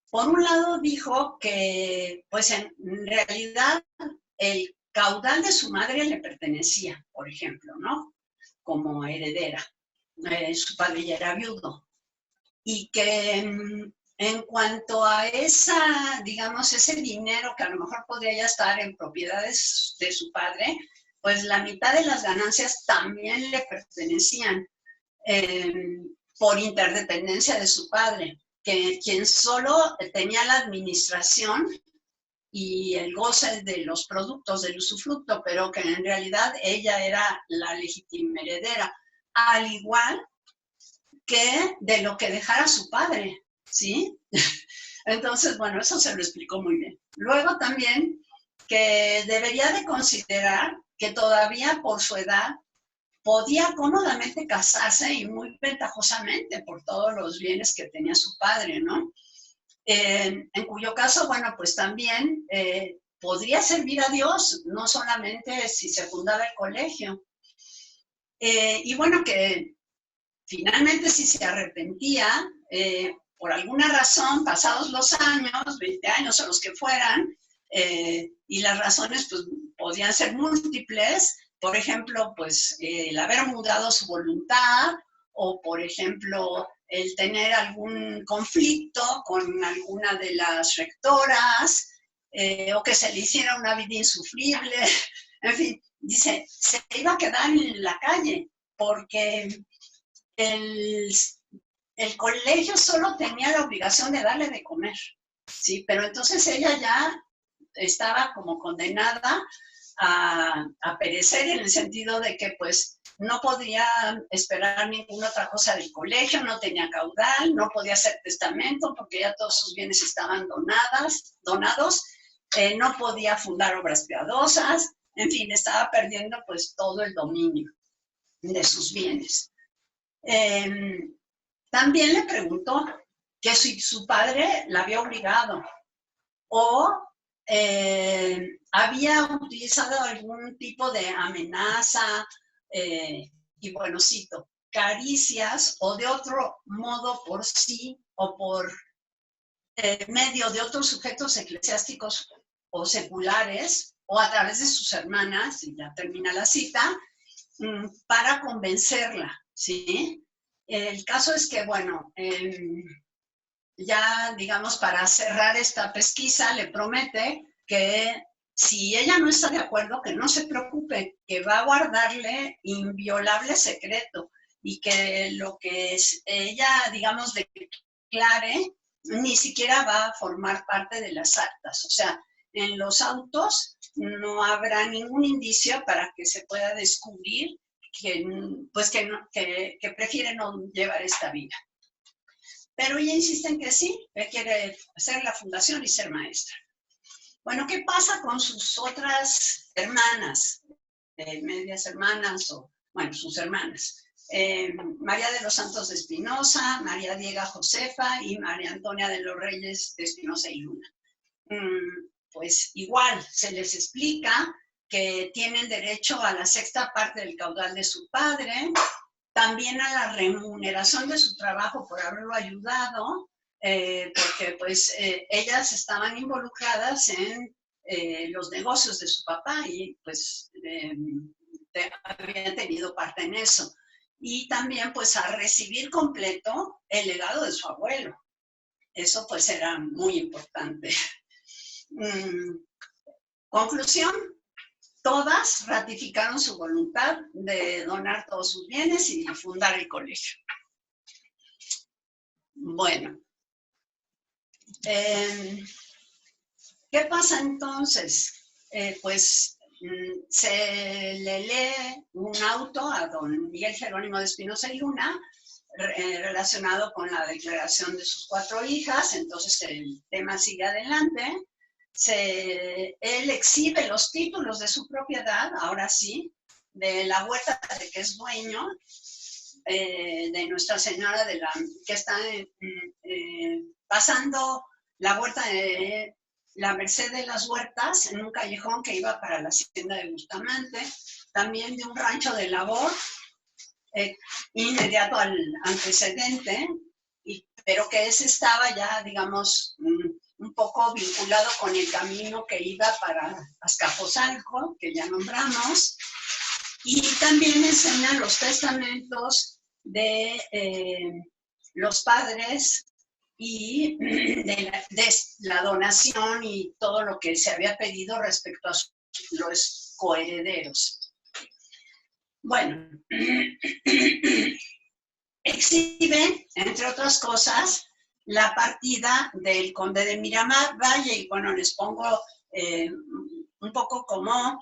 Por un lado dijo que pues en realidad el caudal de su madre le pertenecía, por ejemplo, ¿no? Como heredera. Su padre ya era viudo. Y que en cuanto a digamos, ese dinero que a lo mejor podría ya estar en propiedades de su padre, pues la mitad de las ganancias también le pertenecían por interdependencia de su padre, quien solo tenía la administración y el goce de los productos del usufructo, pero que en realidad ella era la legítima heredera, al igual que de lo que dejara su padre, ¿sí? Entonces, bueno, eso se lo explicó muy bien. Luego también que debería de considerar que todavía por su edad podía cómodamente casarse y muy ventajosamente por todos los bienes que tenía su padre, ¿no? En cuyo caso, bueno, pues también podría servir a Dios, no solamente si se fundaba el colegio. Y bueno, que finalmente si se arrepentía, por alguna razón, pasados los años, 20 años o los que fueran, y las razones pues podían ser múltiples, por ejemplo, pues el haber mudado su voluntad, o por ejemplo, el tener algún conflicto con alguna de las rectoras, o que se le hiciera una vida insufrible, en fin, dice, se iba a quedar en la calle, porque el colegio solo tenía la obligación de darle de comer, ¿sí? Pero entonces ella ya estaba como condenada a perecer, en el sentido de que pues no podía esperar ninguna otra cosa del colegio, no tenía caudal, no podía hacer testamento porque ya todos sus bienes estaban donados, no podía fundar obras piadosas, en fin, estaba perdiendo pues todo el dominio de sus bienes. También le preguntó que si su padre la había obligado o había utilizado algún tipo de amenaza, y bueno, cito, caricias o de otro modo por sí o por medio de otros sujetos eclesiásticos o seculares o a través de sus hermanas, y ya termina la cita, para convencerla, ¿sí? El caso es que, bueno, ya, digamos, para cerrar esta pesquisa, le promete que si ella no está de acuerdo, que no se preocupe, que va a guardarle inviolable secreto y que lo que ella, digamos, declare, ni siquiera va a formar parte de las actas. O sea, en los autos no habrá ningún indicio para que se pueda descubrir que, pues que prefiere no llevar esta vida. Pero ella insiste en que sí, que quiere hacer la fundación y ser maestra. Bueno, ¿qué pasa con sus otras hermanas? Medias hermanas o, bueno, sus hermanas. María de los Santos de Espinosa, María Diega Josefa y María Antonia de los Reyes de Espinosa y Luna. Pues igual, se les explica que tienen derecho a la sexta parte del caudal de su padre, también a la remuneración de su trabajo por haberlo ayudado, porque pues ellas estaban involucradas en los negocios de su papá y pues habían tenido parte en eso. Y también pues a recibir completo el legado de su abuelo. Eso pues era muy importante. Conclusión, todas ratificaron su voluntad de donar todos sus bienes y fundar el colegio. Bueno, ¿qué pasa entonces? Pues se le lee un auto a don Miguel Jerónimo de Espinosa y Luna relacionado con la declaración de sus 4 hijas, entonces el tema sigue adelante. Él exhibe los títulos de su propiedad, ahora sí, de la huerta de que es dueño, de Nuestra Señora que está pasando la huerta de la Merced de las Huertas, en un callejón que iba para la hacienda de Bustamante, también de un rancho de labor, inmediato al antecedente, pero que ese estaba ya, digamos, un poco vinculado con el camino que iba para Azcapotzalco, que ya nombramos, y también enseña los testamentos de los padres y de la donación y todo lo que se había pedido respecto a los coherederos. Bueno, exhibe, entre otras cosas, la partida del conde de Miramar Valle, y bueno, les pongo un poco como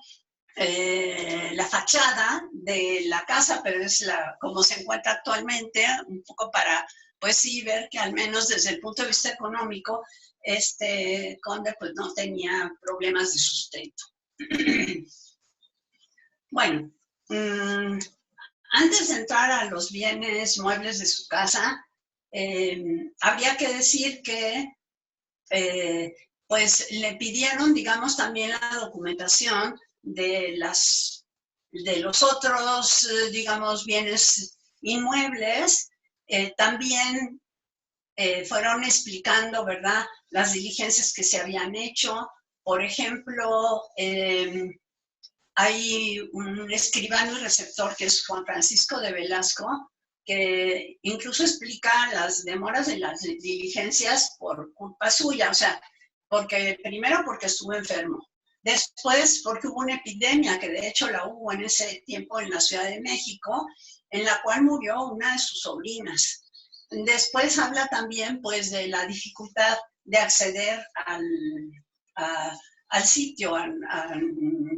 la fachada de la casa, pero es como se encuentra actualmente, un poco para, pues sí, ver que al menos desde el punto de vista económico, este conde pues no tenía problemas de sustento. Bueno, antes de entrar a los bienes muebles de su casa, habría que decir que pues le pidieron, digamos, también la documentación de los otros, digamos, bienes inmuebles. También fueron explicando, ¿verdad?, las diligencias que se habían hecho. Por ejemplo, hay un escribano y receptor que es Juan Francisco de Velasco, que incluso explica las demoras de las diligencias por culpa suya, o sea, primero porque estuvo enfermo, después porque hubo una epidemia, que de hecho la hubo en ese tiempo en la Ciudad de México, en la cual murió una de sus sobrinas. Después habla también pues de la dificultad de acceder al sitio, al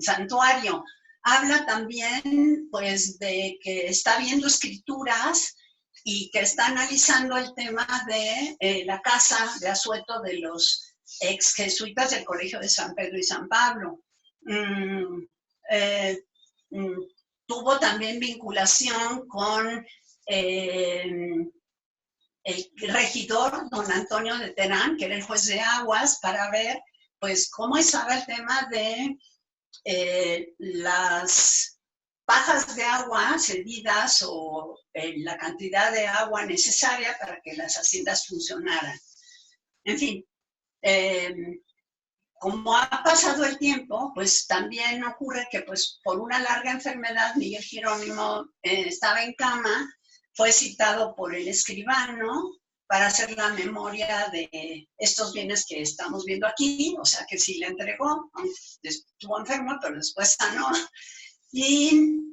santuario. Habla también, pues, de que está viendo escrituras y que está analizando el tema de la casa de asueto de los ex jesuitas del Colegio de San Pedro y San Pablo. Tuvo también vinculación con el regidor don Antonio de Terán, que era el juez de aguas, para ver pues cómo estaba el tema de las pajas de agua cedidas o la cantidad de agua necesaria para que las haciendas funcionaran. En fin, como ha pasado el tiempo, pues también ocurre que pues por una larga enfermedad Miguel Jerónimo estaba en cama, fue citado por el escribano para hacer la memoria de estos bienes que estamos viendo aquí, o sea que sí le entregó, estuvo enfermo, pero después sanó, y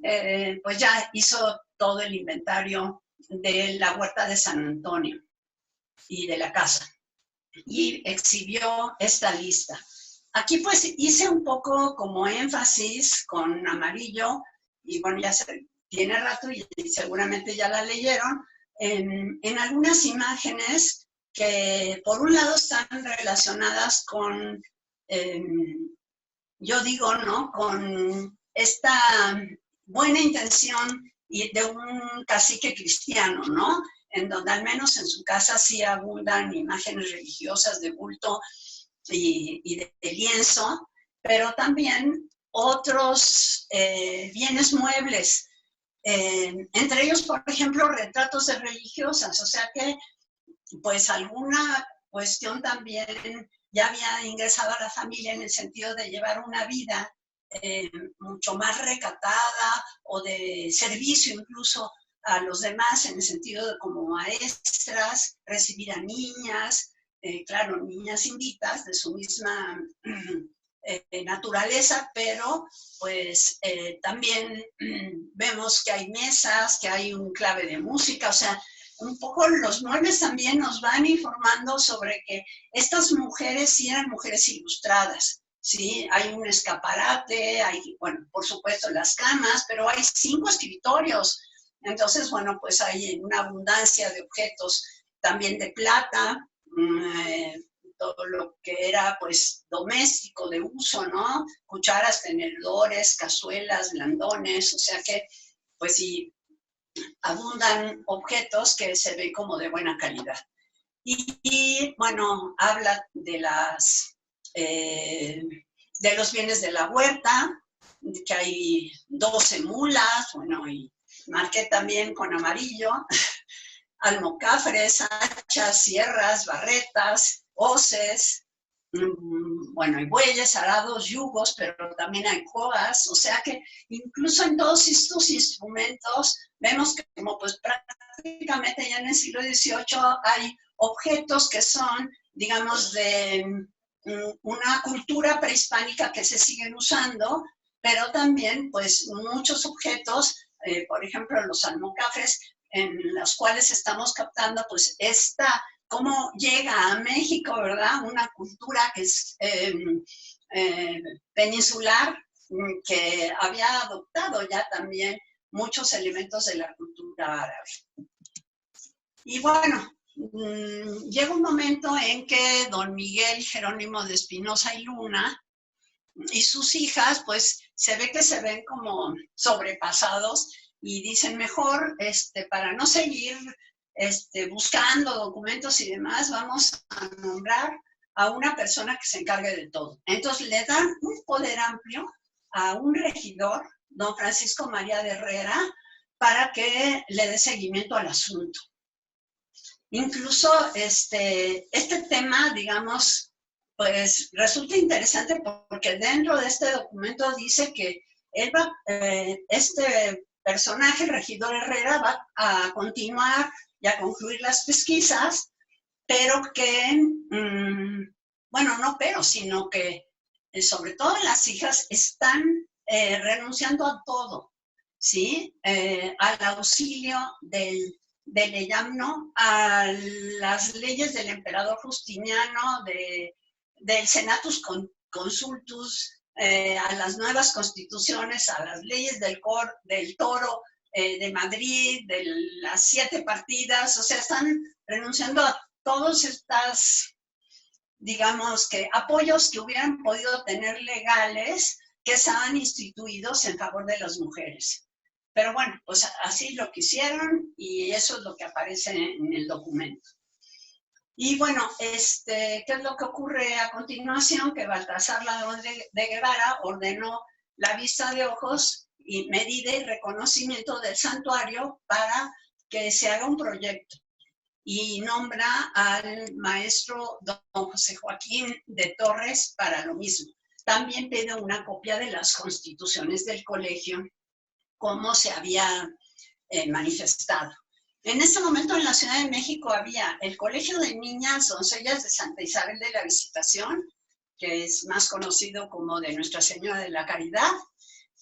pues ya hizo todo el inventario de la huerta de San Antonio y de la casa, y exhibió esta lista. Aquí pues hice un poco como énfasis con amarillo, y bueno, ya tiene rato y seguramente ya la leyeron, en algunas imágenes que por un lado están relacionadas con, yo digo, ¿no? Con esta buena intención de un cacique cristiano, ¿no? En donde al menos en su casa sí abundan imágenes religiosas de bulto y de lienzo, pero también otros bienes muebles, entre ellos, por ejemplo, retratos de religiosas, o sea que pues alguna cuestión también ya había ingresado a la familia en el sentido de llevar una vida mucho más recatada o de servicio incluso a los demás en el sentido de como maestras, recibir a niñas, claro, niñas invitas de su misma naturaleza, pero pues también vemos que hay mesas, que hay un clave de música, o sea, un poco los muebles también nos van informando sobre que estas mujeres sí eran mujeres ilustradas, ¿sí? Hay un escaparate, hay, bueno, por supuesto las camas, pero hay 5 escritorios, entonces, bueno, pues hay una abundancia de objetos también de plata, todo lo que era pues doméstico de uso, ¿no? Cucharas, tenedores, cazuelas, blandones, o sea que pues sí, abundan objetos que se ven como de buena calidad. Y bueno, habla de de los bienes de la huerta, que hay 12 mulas, bueno, y marqué también con amarillo, almocáfres, hachas, sierras, barretas, hoces, bueno, hay bueyes, arados, yugos, pero también hay coas, o sea que incluso en todos estos instrumentos vemos que como pues prácticamente ya en el siglo XVIII hay objetos que son, digamos, de una cultura prehispánica que se siguen usando, pero también pues muchos objetos, por ejemplo los almocáfres, en los cuales estamos captando pues cómo llega a México, ¿verdad? Una cultura que es peninsular, que había adoptado ya también muchos elementos de la cultura árabe. Y bueno, llega un momento en que don Miguel Jerónimo de Espinosa y Luna y sus hijas, pues se ve que se ven como sobrepasados y dicen mejor, para no seguir buscando documentos y demás, vamos a nombrar a una persona que se encargue de todo. Entonces le dan un poder amplio a un regidor, don Francisco María de Herrera, para que le dé seguimiento al asunto. Incluso este tema, digamos, pues resulta interesante porque dentro de este documento dice que este personaje, el regidor Herrera, va a continuar y a concluir las pesquisas, pero que, bueno, no pero, sino que sobre todo las hijas están renunciando a todo, ¿sí? Al auxilio del Leyamno, a las leyes del emperador Justiniano, del Senatus consultus, a las nuevas constituciones, a las leyes del Toro, de Madrid, de las 7 partidas, o sea, están renunciando a todos estas, digamos, que apoyos que hubieran podido tener legales que estaban instituidos en favor de las mujeres. Pero bueno, pues así lo quisieron y eso es lo que aparece en el documento. Y bueno, ¿qué es lo que ocurre a continuación? Que Baltasar Ladrón de Guevara ordenó la vista de ojos y medida y reconocimiento del santuario para que se haga un proyecto. Y nombra al maestro don José Joaquín de Torres para lo mismo. También pide una copia de las constituciones del colegio, como se había manifestado. En este momento en la Ciudad de México había el Colegio de Niñas Doncellas de Santa Isabel de la Visitación, que es más conocido como de Nuestra Señora de la Caridad,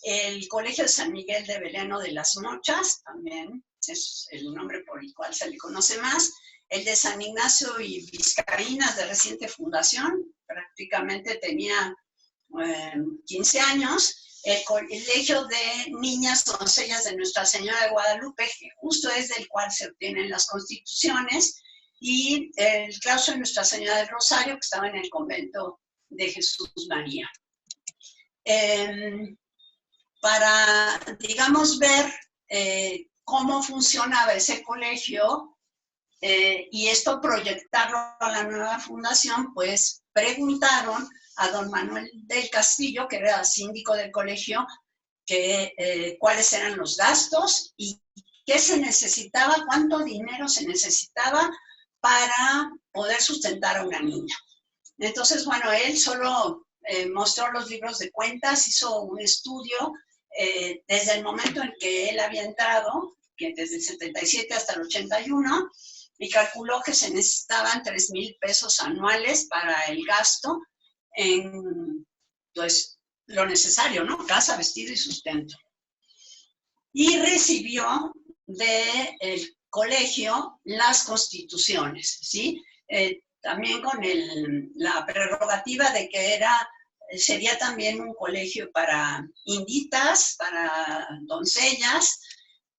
el Colegio de San Miguel de Belén o de las Mochas, también es el nombre por el cual se le conoce más, el de San Ignacio y Vizcaínas de reciente fundación, prácticamente tenía 15 años, el Colegio de Niñas Doncellas de Nuestra Señora de Guadalupe, que justo es del cual se obtienen las constituciones, y el claustro de Nuestra Señora del Rosario, que estaba en el convento de Jesús María. Para, digamos, ver cómo funcionaba ese colegio y esto proyectarlo a la nueva fundación, pues preguntaron a don Manuel del Castillo, que era síndico del colegio, cuáles eran los gastos y qué se necesitaba, cuánto dinero se necesitaba para poder sustentar a una niña. Entonces, bueno, él solo mostró los libros de cuentas, hizo un estudio desde el momento en que él había entrado, que desde el 77 hasta el 81, y calculó que se necesitaban 3,000 pesos anuales para el gasto en, pues, lo necesario, ¿no? Casa, vestido y sustento. Y recibió del colegio las constituciones, ¿sí? También con la prerrogativa de que sería también un colegio para inditas, para doncellas,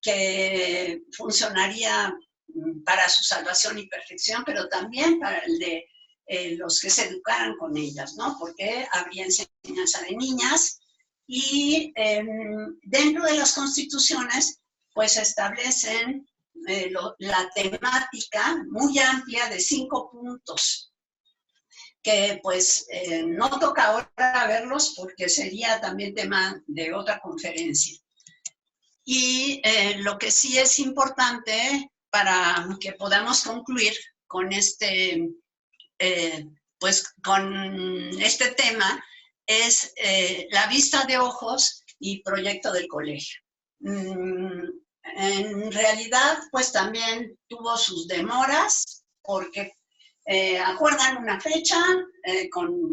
que funcionaría para su salvación y perfección, pero también para el de los que se educaran con ellas, ¿no? Porque habría enseñanza de niñas y dentro de las constituciones pues establecen la temática muy amplia de 5 puntos que pues no toca ahora verlos porque sería también tema de otra conferencia. Y lo que sí es importante para que podamos concluir con con este tema es la vista de ojos y proyecto del colegio. En realidad, pues también tuvo sus demoras porque acuerdan una fecha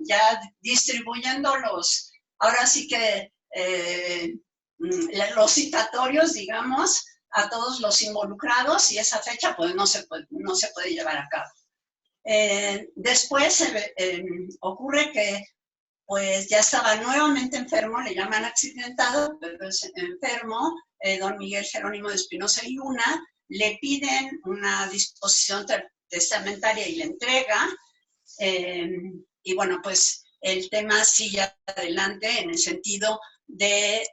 ya distribuyendo ahora sí que los citatorios, digamos, a todos los involucrados y esa fecha pues no se puede llevar a cabo. Después ocurre que pues ya estaba nuevamente enfermo, le llaman accidentado, pero es enfermo, don Miguel Jerónimo de Espinosa y Luna, le piden una disposición testamentaria y le entrega, y bueno, pues el tema sigue adelante en el sentido de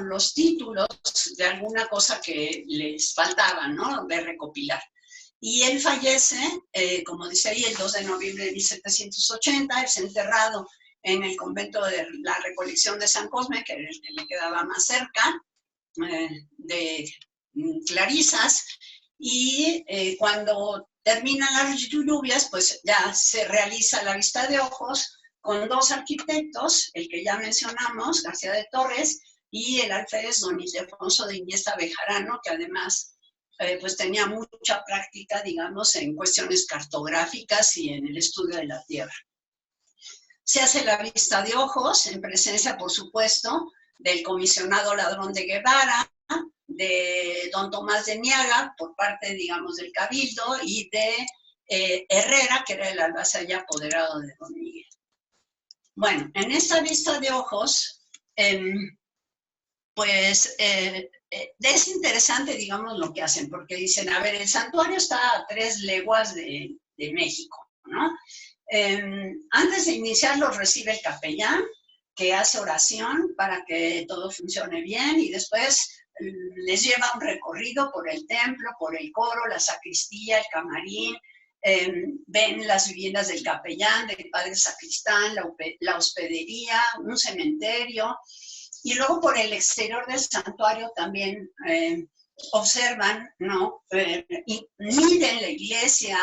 los títulos de alguna cosa que les faltaba, ¿no? De recopilar. Y él fallece, como dice ahí, el 2 de noviembre de 1780, es enterrado en el convento de la Recolección de San Cosme, que era el que le quedaba más cerca, de Clarisas, y cuando terminan las lluvias, pues ya se realiza la vista de ojos con 2 arquitectos, el que ya mencionamos, García de Torres, y el alférez don Ildefonso de Iniesta Bejarano, que además pues tenía mucha práctica, digamos, en cuestiones cartográficas y en el estudio de la tierra. Se hace la vista de ojos, en presencia, por supuesto, del comisionado Ladrón de Guevara, de don Tomás de Niaga, por parte, digamos, del Cabildo, y de Herrera, que era el albazalle apoderado de don Miguel. Bueno, en esta vista de ojos, pues es interesante, digamos, lo que hacen, porque dicen, a ver, el santuario está a 3 leguas de México, ¿no? Antes de iniciar los recibe el capellán, que hace oración para que todo funcione bien, y después les lleva un recorrido por el templo, por el coro, la sacristía, el camarín, ven las viviendas del capellán, del padre sacristán, la hospedería, un cementerio, y luego por el exterior del santuario también observan, ¿no? Y miden la iglesia,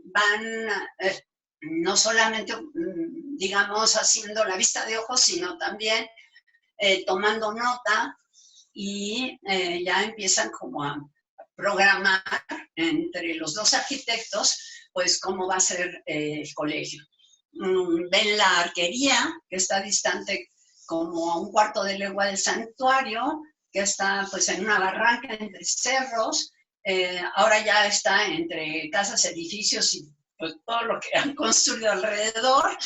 van no solamente, digamos, haciendo la vista de ojos, sino también tomando nota, y ya empiezan como a programar entre los dos arquitectos, pues cómo va a ser el colegio. Ven la arquería, que está distante como a 1/4 de legua del santuario, que está pues en una barranca entre cerros, ahora ya está entre casas, edificios y pues, todo lo que han construido alrededor,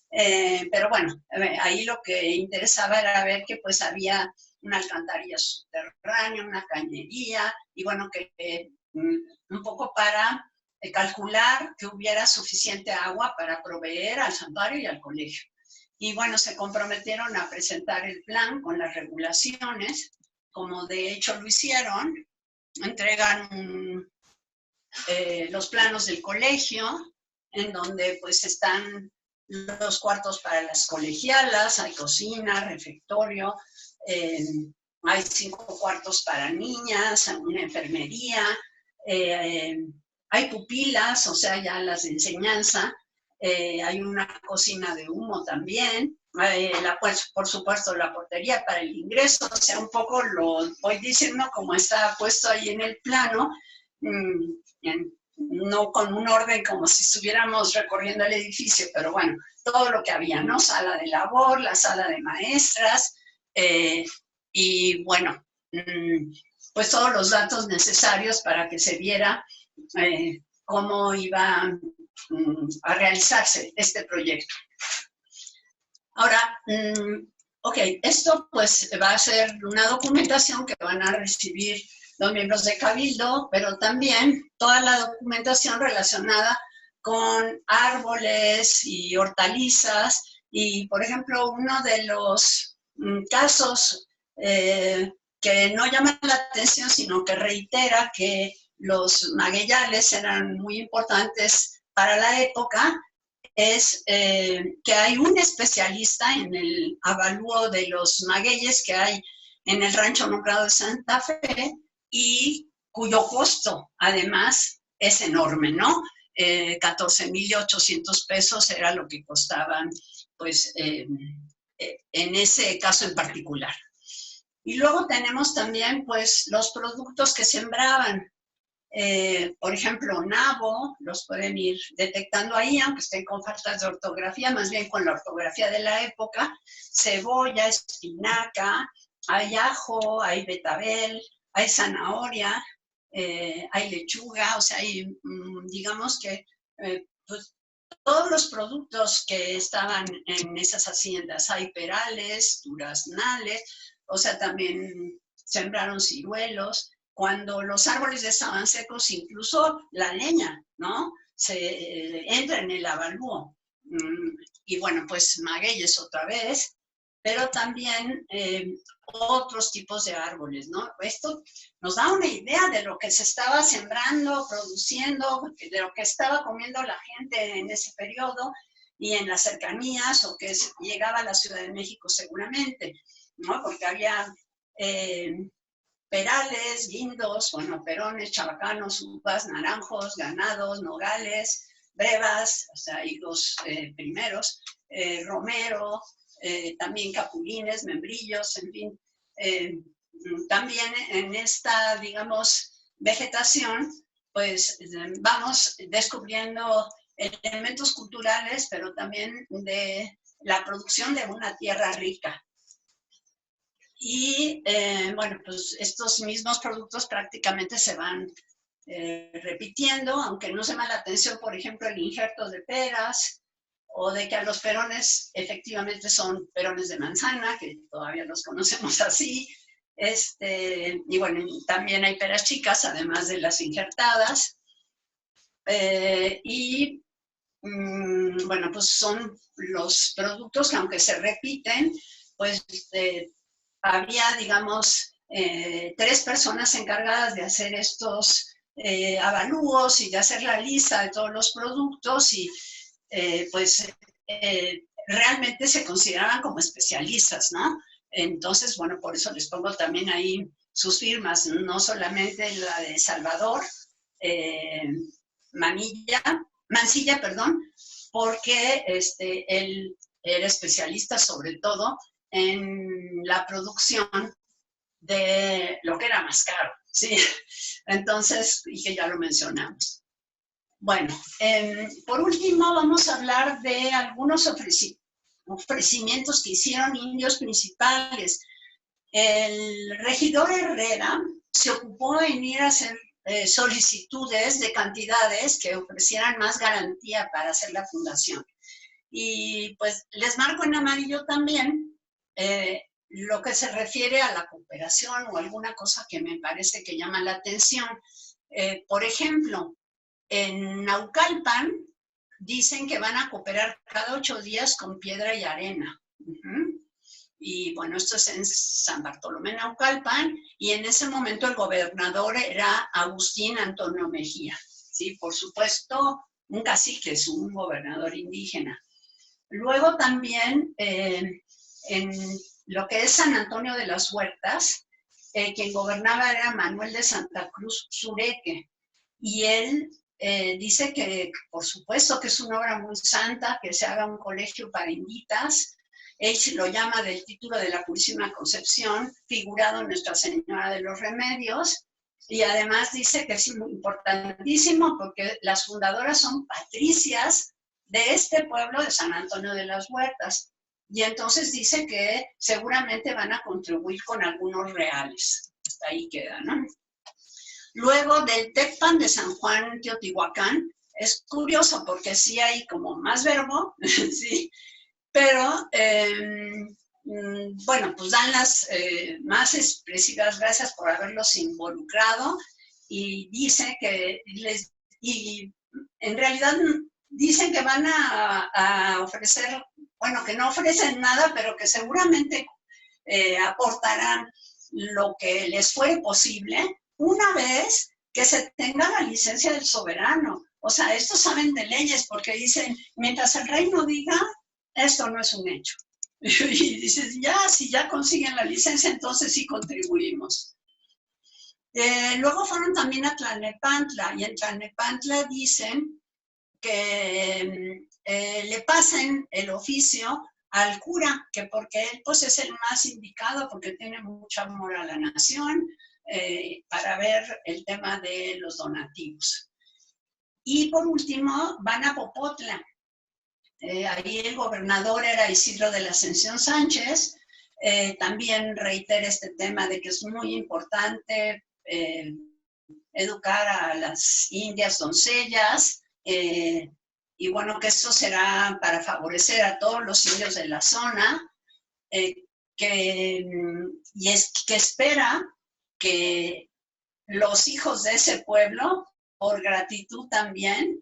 pero bueno, ahí lo que interesaba era ver que pues había una alcantarilla subterránea, una cañería, y bueno, que un poco para calcular que hubiera suficiente agua para proveer al santuario y al colegio. Y bueno, se comprometieron a presentar el plan con las regulaciones, como de hecho lo hicieron, entregan los planos del colegio, en donde pues están los cuartos para las colegialas, hay cocina, refectorio, hay 5 cuartos para niñas, una enfermería, hay pupilas, o sea, ya las de enseñanza, hay una cocina de humo también, pues, por supuesto la portería para el ingreso, o sea, un poco lo voy diciendo como está puesto ahí en el plano, no con un orden como si estuviéramos recorriendo el edificio, pero bueno, todo lo que había, ¿no? Sala de labor, la sala de maestras, y bueno, pues todos los datos necesarios para que se viera cómo iba a realizarse este proyecto. Ahora, ok, esto pues va a ser una documentación que van a recibir los miembros de Cabildo, pero también toda la documentación relacionada con árboles y hortalizas, y por ejemplo, uno de los casos que no llama la atención, sino que reitera que los magueyales eran muy importantes para la época, es que hay un especialista en el avalúo de los magueyes que hay en el rancho nombrado de Santa Fe, y cuyo costo además es enorme, ¿no? 14,800 pesos era lo que costaban, pues, en ese caso en particular. Y luego tenemos también, pues, los productos que sembraban. Por ejemplo, nabo, los pueden ir detectando ahí, aunque estén con faltas de ortografía, más bien con la ortografía de la época. Cebolla, espinaca, hay ajo, hay betabel, hay zanahoria, hay lechuga, o sea, hay, digamos que pues, todos los productos que estaban en esas haciendas. Hay perales, duraznales, o sea, también sembraron ciruelos. Cuando los árboles estaban secos, incluso la leña, ¿no? Se entra en el avalúo. Y bueno, pues magueyes otra vez, pero también otros tipos de árboles, ¿no? Esto nos da una idea de lo que se estaba sembrando, produciendo, de lo que estaba comiendo la gente en ese periodo y en las cercanías, o que llegaba a la Ciudad de México seguramente, ¿no? Porque había perales, guindos, bueno, perones, chabacanos, uvas, naranjos, ganados, nogales, brevas, o sea, higos primeros, romero, también capulines, membrillos, en fin. También en esta, digamos, vegetación, pues vamos descubriendo elementos culturales, pero también de la producción de una tierra rica. Y bueno, pues estos mismos productos prácticamente se van repitiendo, aunque no se llama la atención, por ejemplo, el injerto de peras, o de que a los perones efectivamente son perones de manzana, que todavía los conocemos así. Y bueno, también hay peras chicas, además de las injertadas. Bueno, pues son los productos que, aunque se repiten, pues había, digamos, 3 personas encargadas de hacer estos avalúos y de hacer la lista de todos los productos, y realmente se consideraban como especialistas, ¿no? Entonces, bueno, por eso les pongo también ahí sus firmas, no solamente la de Salvador Mancilla, porque él era especialista sobre todo en la producción de lo que era más caro, ¿sí? Entonces, y que ya lo mencionamos. Bueno, por último vamos a hablar de algunos ofrecimientos que hicieron indios principales. El regidor Herrera se ocupó en ir a hacer solicitudes de cantidades que ofrecieran más garantía para hacer la fundación. Y pues les marco en amarillo también lo que se refiere a la cooperación o alguna cosa que me parece que llama la atención. Por ejemplo, en Naucalpan dicen que van a cooperar cada 8 días con piedra y arena. Y bueno, esto es en San Bartolomé, Naucalpan, y en ese momento el gobernador era Agustín Antonio Mejía. Sí, por supuesto, un cacique es un gobernador indígena. Luego también en lo que es San Antonio de las Huertas, quien gobernaba era Manuel de Santa Cruz Sureque, y él dice que, por supuesto, que es una obra muy santa, que se haga un colegio para inditas. Él lo llama del título de la Purísima Concepción, figurado en Nuestra Señora de los Remedios, y además dice que es muy importantísimo porque las fundadoras son patricias de este pueblo de San Antonio de las Huertas, y entonces dice que seguramente van a contribuir con algunos reales. Hasta ahí queda, ¿no? Luego del Tecpan de San Juan Teotihuacán, es curioso porque sí hay como más verbo, sí, pero bueno, pues dan las más expresivas gracias por haberlos involucrado, y dice que y en realidad dicen que van a ofrecer, bueno, que no ofrecen nada, pero que seguramente aportarán lo que les fuere posible una vez que se tenga la licencia del soberano. O sea, estos saben de leyes porque dicen, mientras el rey no diga, esto no es un hecho. Y dices, ya, si ya consiguen la licencia, entonces sí contribuimos. Luego fueron también a Tlalnepantla, y en Tlalnepantla dicen que le pasen el oficio al cura, que porque él pues es el más indicado, porque tiene mucho amor a la nación, para ver el tema de los donativos. Y por último van a Popotla. Ahí el gobernador era Isidro de la Ascensión Sánchez. También reitera este tema de que es muy importante educar a las indias doncellas, y bueno, que esto será para favorecer a todos los indios de la zona, y es que espera que los hijos de ese pueblo, por gratitud también,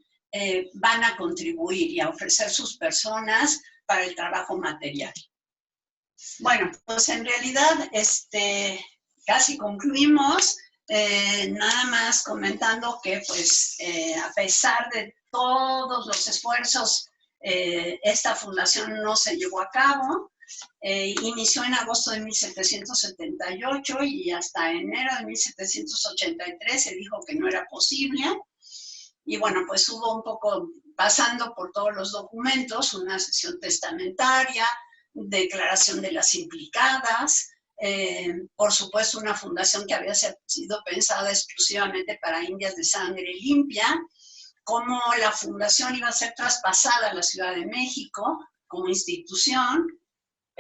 van a contribuir y a ofrecer sus personas para el trabajo material. Bueno, pues en realidad casi concluimos, nada más comentando que pues a pesar de todos los esfuerzos, esta fundación no se llevó a cabo. Inició en agosto de 1778 y hasta enero de 1783 se dijo que no era posible. Y bueno, pues hubo un poco, pasando por todos los documentos, una sesión testamentaria, declaración de las implicadas, por supuesto una fundación que había sido pensada exclusivamente para indias de sangre limpia, cómo la fundación iba a ser traspasada a la Ciudad de México como institución,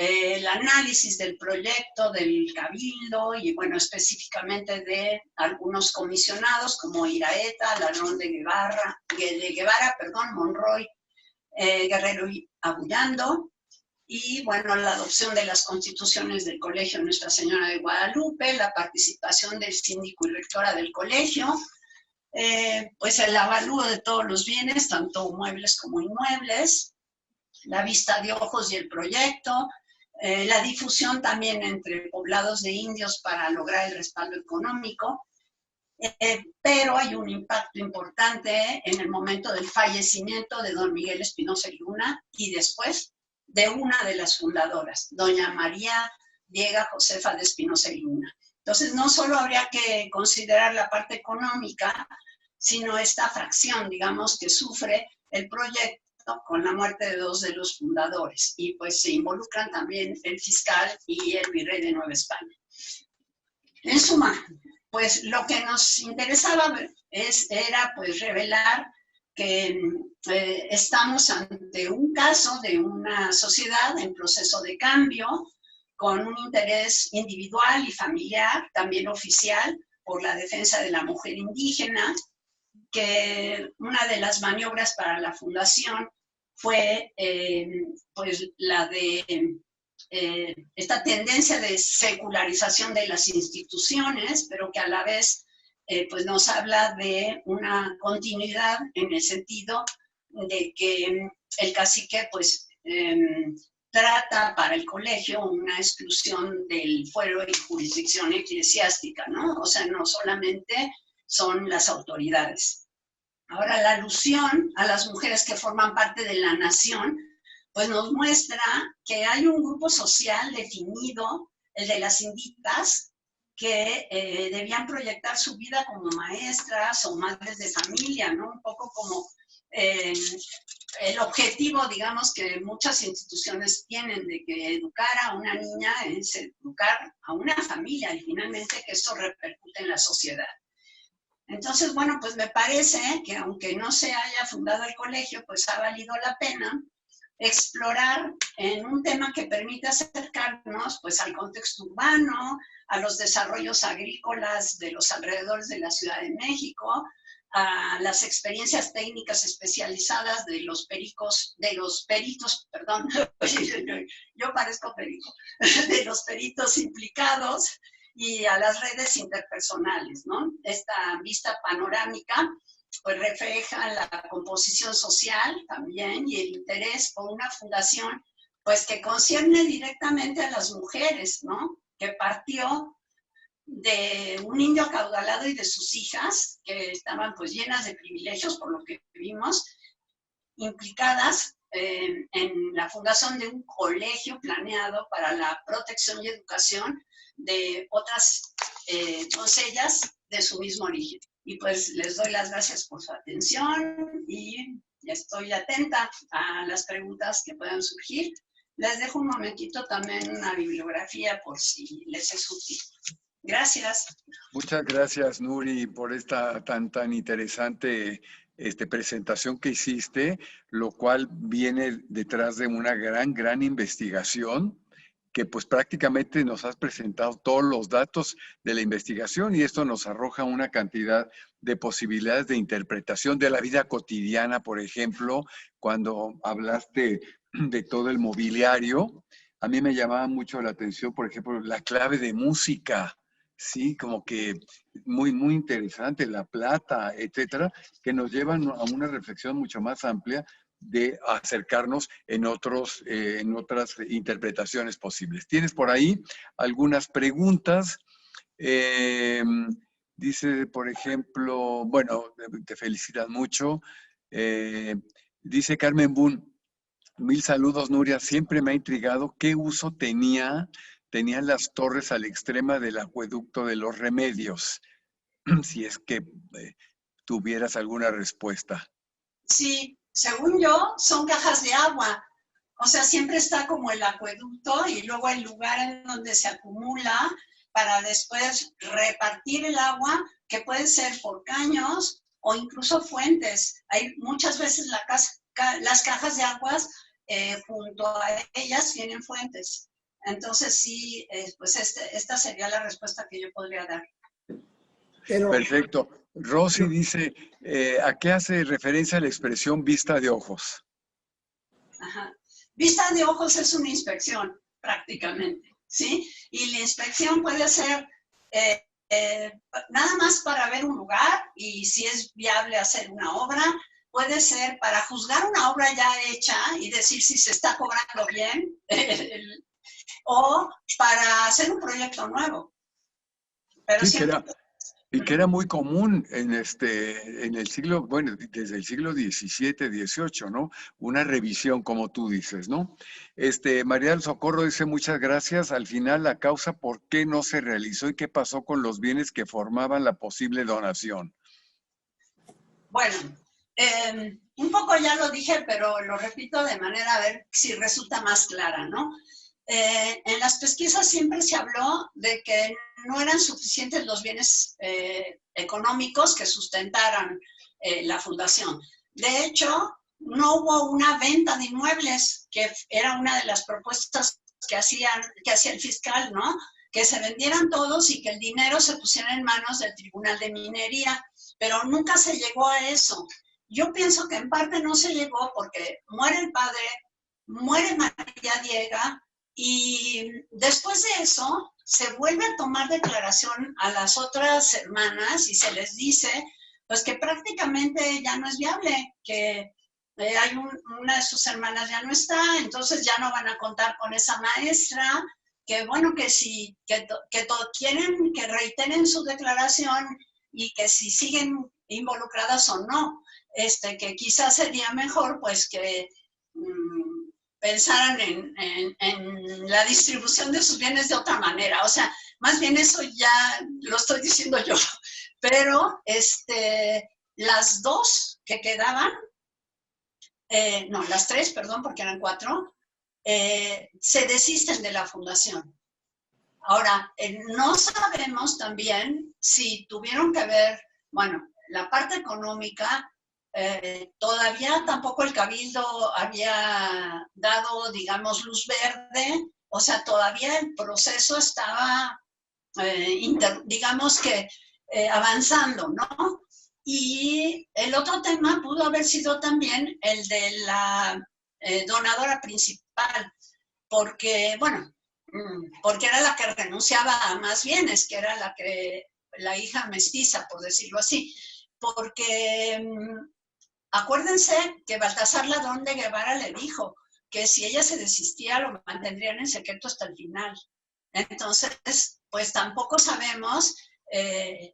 el análisis del proyecto del Cabildo y, bueno, específicamente de algunos comisionados como Iraeta, Ladrón de Guevara, Monroy, Guerrero y Abullando, y, bueno, la adopción de las constituciones del Colegio Nuestra Señora de Guadalupe, la participación del síndico y rectora del colegio, pues el avalúo de todos los bienes, tanto muebles como inmuebles, la vista de ojos y el proyecto, la difusión también entre poblados de indios para lograr el respaldo económico, pero hay un impacto importante en el momento del fallecimiento de don Miguel Espinosa y Luna y después de una de las fundadoras, doña María Diega Josefa de Espinosa y Luna. Entonces, no solo habría que considerar la parte económica, sino esta fracción, digamos, que sufre el proyecto con la muerte de dos de los fundadores. Y pues se involucran también el fiscal y el virrey de Nueva España. En suma, pues lo que nos interesaba era pues revelar que estamos ante un caso de una sociedad en proceso de cambio, con un interés individual y familiar, también oficial, por la defensa de la mujer indígena, que una de las maniobras para la fundación fue pues la de esta tendencia de secularización de las instituciones, pero que a la vez pues nos habla de una continuidad en el sentido de que el cacique pues trata para el colegio una exclusión del fuero y jurisdicción eclesiástica, ¿no? O sea, no solamente son las autoridades. Ahora, la alusión a las mujeres que forman parte de la nación, pues nos muestra que hay un grupo social definido, el de las inditas, que debían proyectar su vida como maestras o madres de familia, ¿no? Un poco como el objetivo, digamos, que muchas instituciones tienen de que educar a una niña es educar a una familia y finalmente que esto repercute en la sociedad. Entonces, bueno, pues me parece que aunque no se haya fundado el colegio, pues ha valido la pena explorar en un tema que permite acercarnos pues al contexto urbano, a los desarrollos agrícolas de los alrededores de la Ciudad de México, a las experiencias técnicas especializadas de los peritos, perdón, yo parezco perico, de los peritos implicados y a las redes interpersonales, ¿no? Esta vista panorámica pues refleja la composición social también y el interés por una fundación pues que concierne directamente a las mujeres, ¿no? Que partió de un indio acaudalado y de sus hijas, que estaban pues llenas de privilegios por lo que vimos, implicadas en la fundación de un colegio planeado para la protección y educación de otras doncellas de su mismo origen. Y pues les doy las gracias por su atención y estoy atenta a las preguntas que puedan surgir. Les dejo un momentito también una bibliografía por si les es útil. Gracias. Muchas gracias, Nuri, por esta tan interesante presentación que hiciste, lo cual viene detrás de una gran investigación que pues prácticamente nos has presentado todos los datos de la investigación y esto nos arroja una cantidad de posibilidades de interpretación de la vida cotidiana, por ejemplo, cuando hablaste de todo el mobiliario, a mí me llamaba mucho la atención, por ejemplo, la clave de música, sí, como que muy interesante, la plata, etcétera, que nos llevan a una reflexión mucho más amplia de acercarnos en otras interpretaciones posibles. ¿Tienes por ahí algunas preguntas? Dice, por ejemplo, bueno, te felicitan mucho. Dice Carmen Boone, 1000 saludos, Nuria. Siempre me ha intrigado qué uso tenían las torres a la extrema del acueducto de los Remedios. Si es que tuvieras alguna respuesta. Sí, según yo, son cajas de agua. O sea, siempre está como el acueducto y luego el lugar en donde se acumula para después repartir el agua, que puede ser por caños o incluso fuentes. Hay muchas veces las cajas de aguas, junto a ellas tienen fuentes. Entonces sí, pues esta sería la respuesta que yo podría dar. Pero, Perfecto. Rosy dice, ¿a qué hace referencia la expresión vista de ojos? Ajá. Vista de ojos es una inspección, prácticamente, ¿sí? Y la inspección puede ser nada más para ver un lugar y si es viable hacer una obra, puede ser para juzgar una obra ya hecha y decir si se está cobrando bien, o para hacer un proyecto nuevo. Pero Sí, siempre... y que era muy común en el siglo, bueno, desde el siglo XVII, XVIII, ¿no? Una revisión, como tú dices, ¿no? María del Socorro dice, muchas gracias. Al final, la causa, ¿por qué no se realizó y qué pasó con los bienes que formaban la posible donación? Bueno, un poco ya lo dije, pero lo repito de manera a ver si resulta más clara, ¿no? En las pesquisas siempre se habló de que no eran suficientes los bienes económicos que sustentaran la fundación. De hecho, no hubo una venta de inmuebles, que era una de las propuestas que hacía el fiscal, ¿no? Que se vendieran todos y que el dinero se pusiera en manos del Tribunal de Minería, pero nunca se llegó a eso. Yo pienso que en parte no se llegó porque muere el padre, muere María Diega, y después de eso se vuelve a tomar declaración a las otras hermanas y se les dice pues que prácticamente ya no es viable, que hay una de sus hermanas ya no está, entonces ya no van a contar con esa maestra, que bueno, que si quieren que reiteren su declaración y que si siguen involucradas o no, que quizás sería mejor pues que pensaran en la distribución de sus bienes de otra manera. O sea, más bien eso ya lo estoy diciendo yo. Pero las dos que quedaban, no, las tres, perdón, porque eran cuatro, se desisten de la fundación. Ahora, no sabemos también si tuvieron que ver, bueno, la parte económica, todavía tampoco el Cabildo había dado, digamos, luz verde, o sea, todavía el proceso estaba, digamos que, avanzando, ¿no? Y el otro tema pudo haber sido también el de la donadora principal, porque, bueno, porque era la que renunciaba a más bienes, que era la hija mestiza, por decirlo así, porque acuérdense que Baltasar Ladrón de Guevara le dijo que si ella se desistía lo mantendrían en secreto hasta el final. Entonces, pues tampoco sabemos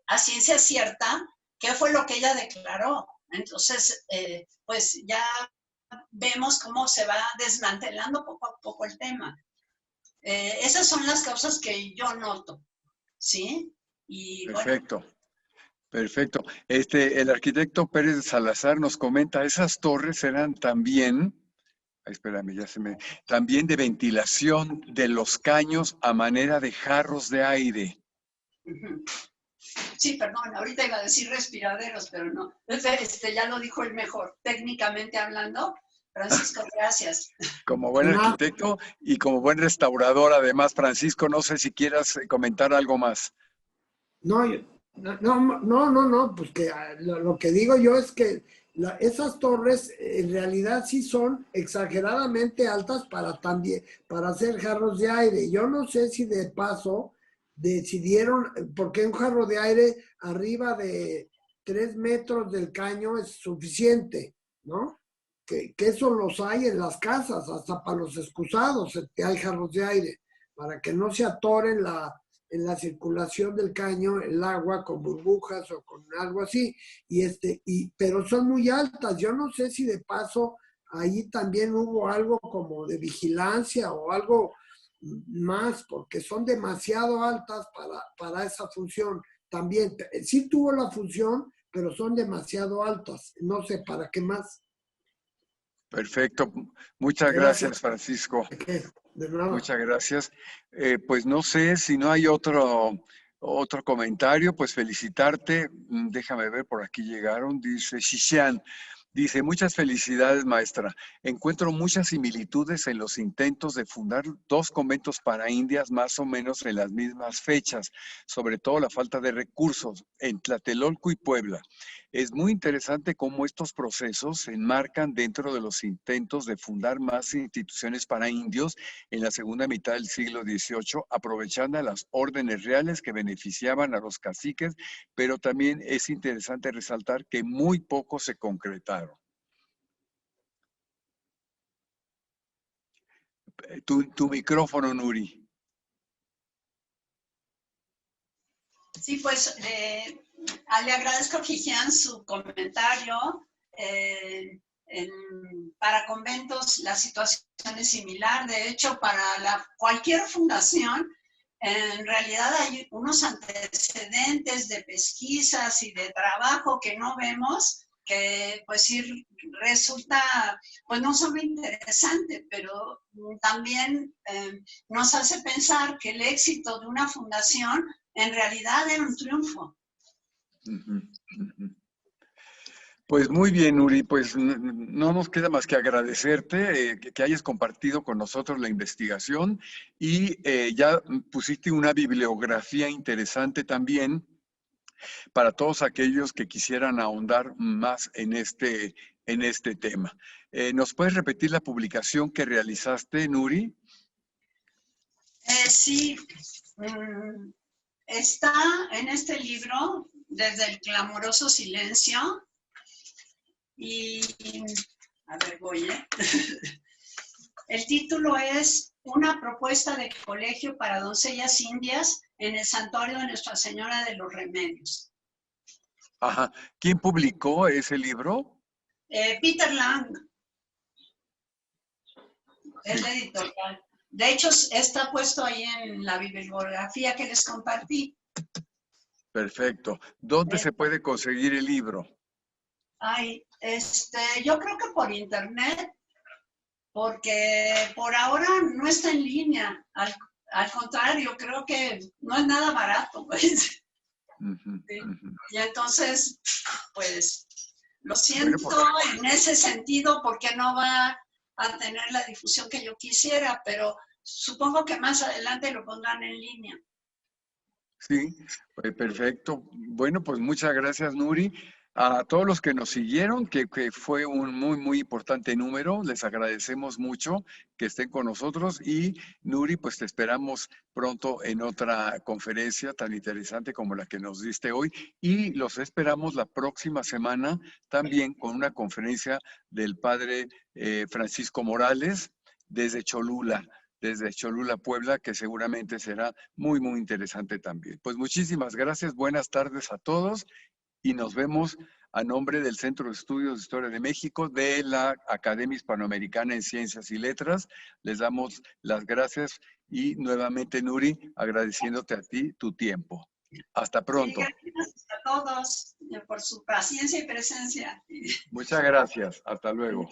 a ciencia cierta qué fue lo que ella declaró. Entonces, pues ya vemos cómo se va desmantelando poco a poco el tema. Esas son las causas que yo noto, ¿sí? Y Perfecto. Bueno, Perfecto. El arquitecto Pérez de Salazar nos comenta, esas torres eran también, espérame, también de ventilación de los caños a manera de jarros de aire. Sí, perdón, ahorita iba a decir respiraderos, pero no. Ya lo dijo el mejor, técnicamente hablando. Francisco, gracias. Como buen arquitecto y como buen restaurador, además, Francisco, no sé si quieras comentar algo más. No, pues que lo que digo yo es que esas torres en realidad sí son exageradamente altas para hacer jarros de aire. Yo no sé si de paso decidieron, porque un jarro de aire arriba de 3 metros del caño es suficiente, ¿no? Que eso los hay en las casas, hasta para los excusados hay jarros de aire, para que no se atoren en la circulación del caño el agua con burbujas o con algo así, pero son muy altas. Yo no sé si de paso ahí también hubo algo como de vigilancia o algo más, porque son demasiado altas para esa función. También, sí tuvo la función, pero son demasiado altas. No sé, ¿para qué más? Perfecto. Muchas gracias, Francisco. De nada. Muchas gracias. Pues no sé si no hay otro comentario, pues felicitarte. Déjame ver, por aquí llegaron. Dice Shishan, Dice, muchas felicidades, maestra. Encuentro muchas similitudes en los intentos de fundar 2 conventos para indias más o menos en las mismas fechas, sobre todo la falta de recursos en Tlatelolco y Puebla. Es muy interesante cómo estos procesos se enmarcan dentro de los intentos de fundar más instituciones para indios en la segunda mitad del siglo XVIII, aprovechando las órdenes reales que beneficiaban a los caciques, pero también es interesante resaltar que muy pocos se concretaron. Tu micrófono, Nuri. Sí, pues le agradezco a Gigian su comentario. Para conventos la situación es similar. De hecho, para cualquier fundación, en realidad hay unos antecedentes de pesquisas y de trabajo que no vemos, que pues sí resulta pues no solo interesante, pero también nos hace pensar que el éxito de una fundación en realidad era un triunfo. Pues muy bien, Nuri, pues no nos queda más que agradecerte que hayas compartido con nosotros la investigación y ya pusiste una bibliografía interesante también para todos aquellos que quisieran ahondar más en este tema. ¿Nos puedes repetir la publicación que realizaste, Nuri? Sí, está en este libro, Desde el clamoroso silencio, y a ver, el título es Una propuesta de colegio para doncellas indias en el santuario de Nuestra Señora de los Remedios. Ajá. ¿Quién publicó ese libro? Peter Lang, es la editorial. De hecho, está puesto ahí en la bibliografía que les compartí. Perfecto. ¿Dónde se puede conseguir el libro? Ay, yo creo que por internet, porque por ahora no está en línea. Al contrario, creo que no es nada barato, pues. Sí. Y entonces, pues, lo siento en ese sentido porque no va a tener la difusión que yo quisiera, pero supongo que más adelante lo pondrán en línea. Sí, perfecto. Bueno, pues muchas gracias, Nuri. A todos los que nos siguieron, que fue un muy importante número, les agradecemos mucho que estén con nosotros y Nuri, pues te esperamos pronto en otra conferencia tan interesante como la que nos diste hoy y los esperamos la próxima semana también con una conferencia del padre Francisco Morales desde Cholula, Puebla, que seguramente será muy interesante también. Pues muchísimas gracias, buenas tardes a todos y nos vemos a nombre del Centro de Estudios de Historia de México de la Academia Hispanoamericana en Ciencias y Letras. Les damos las gracias y nuevamente, Nuri, agradeciéndote a ti tu tiempo. Hasta pronto. Sí, gracias a todos por su paciencia y presencia. Muchas gracias. Hasta luego.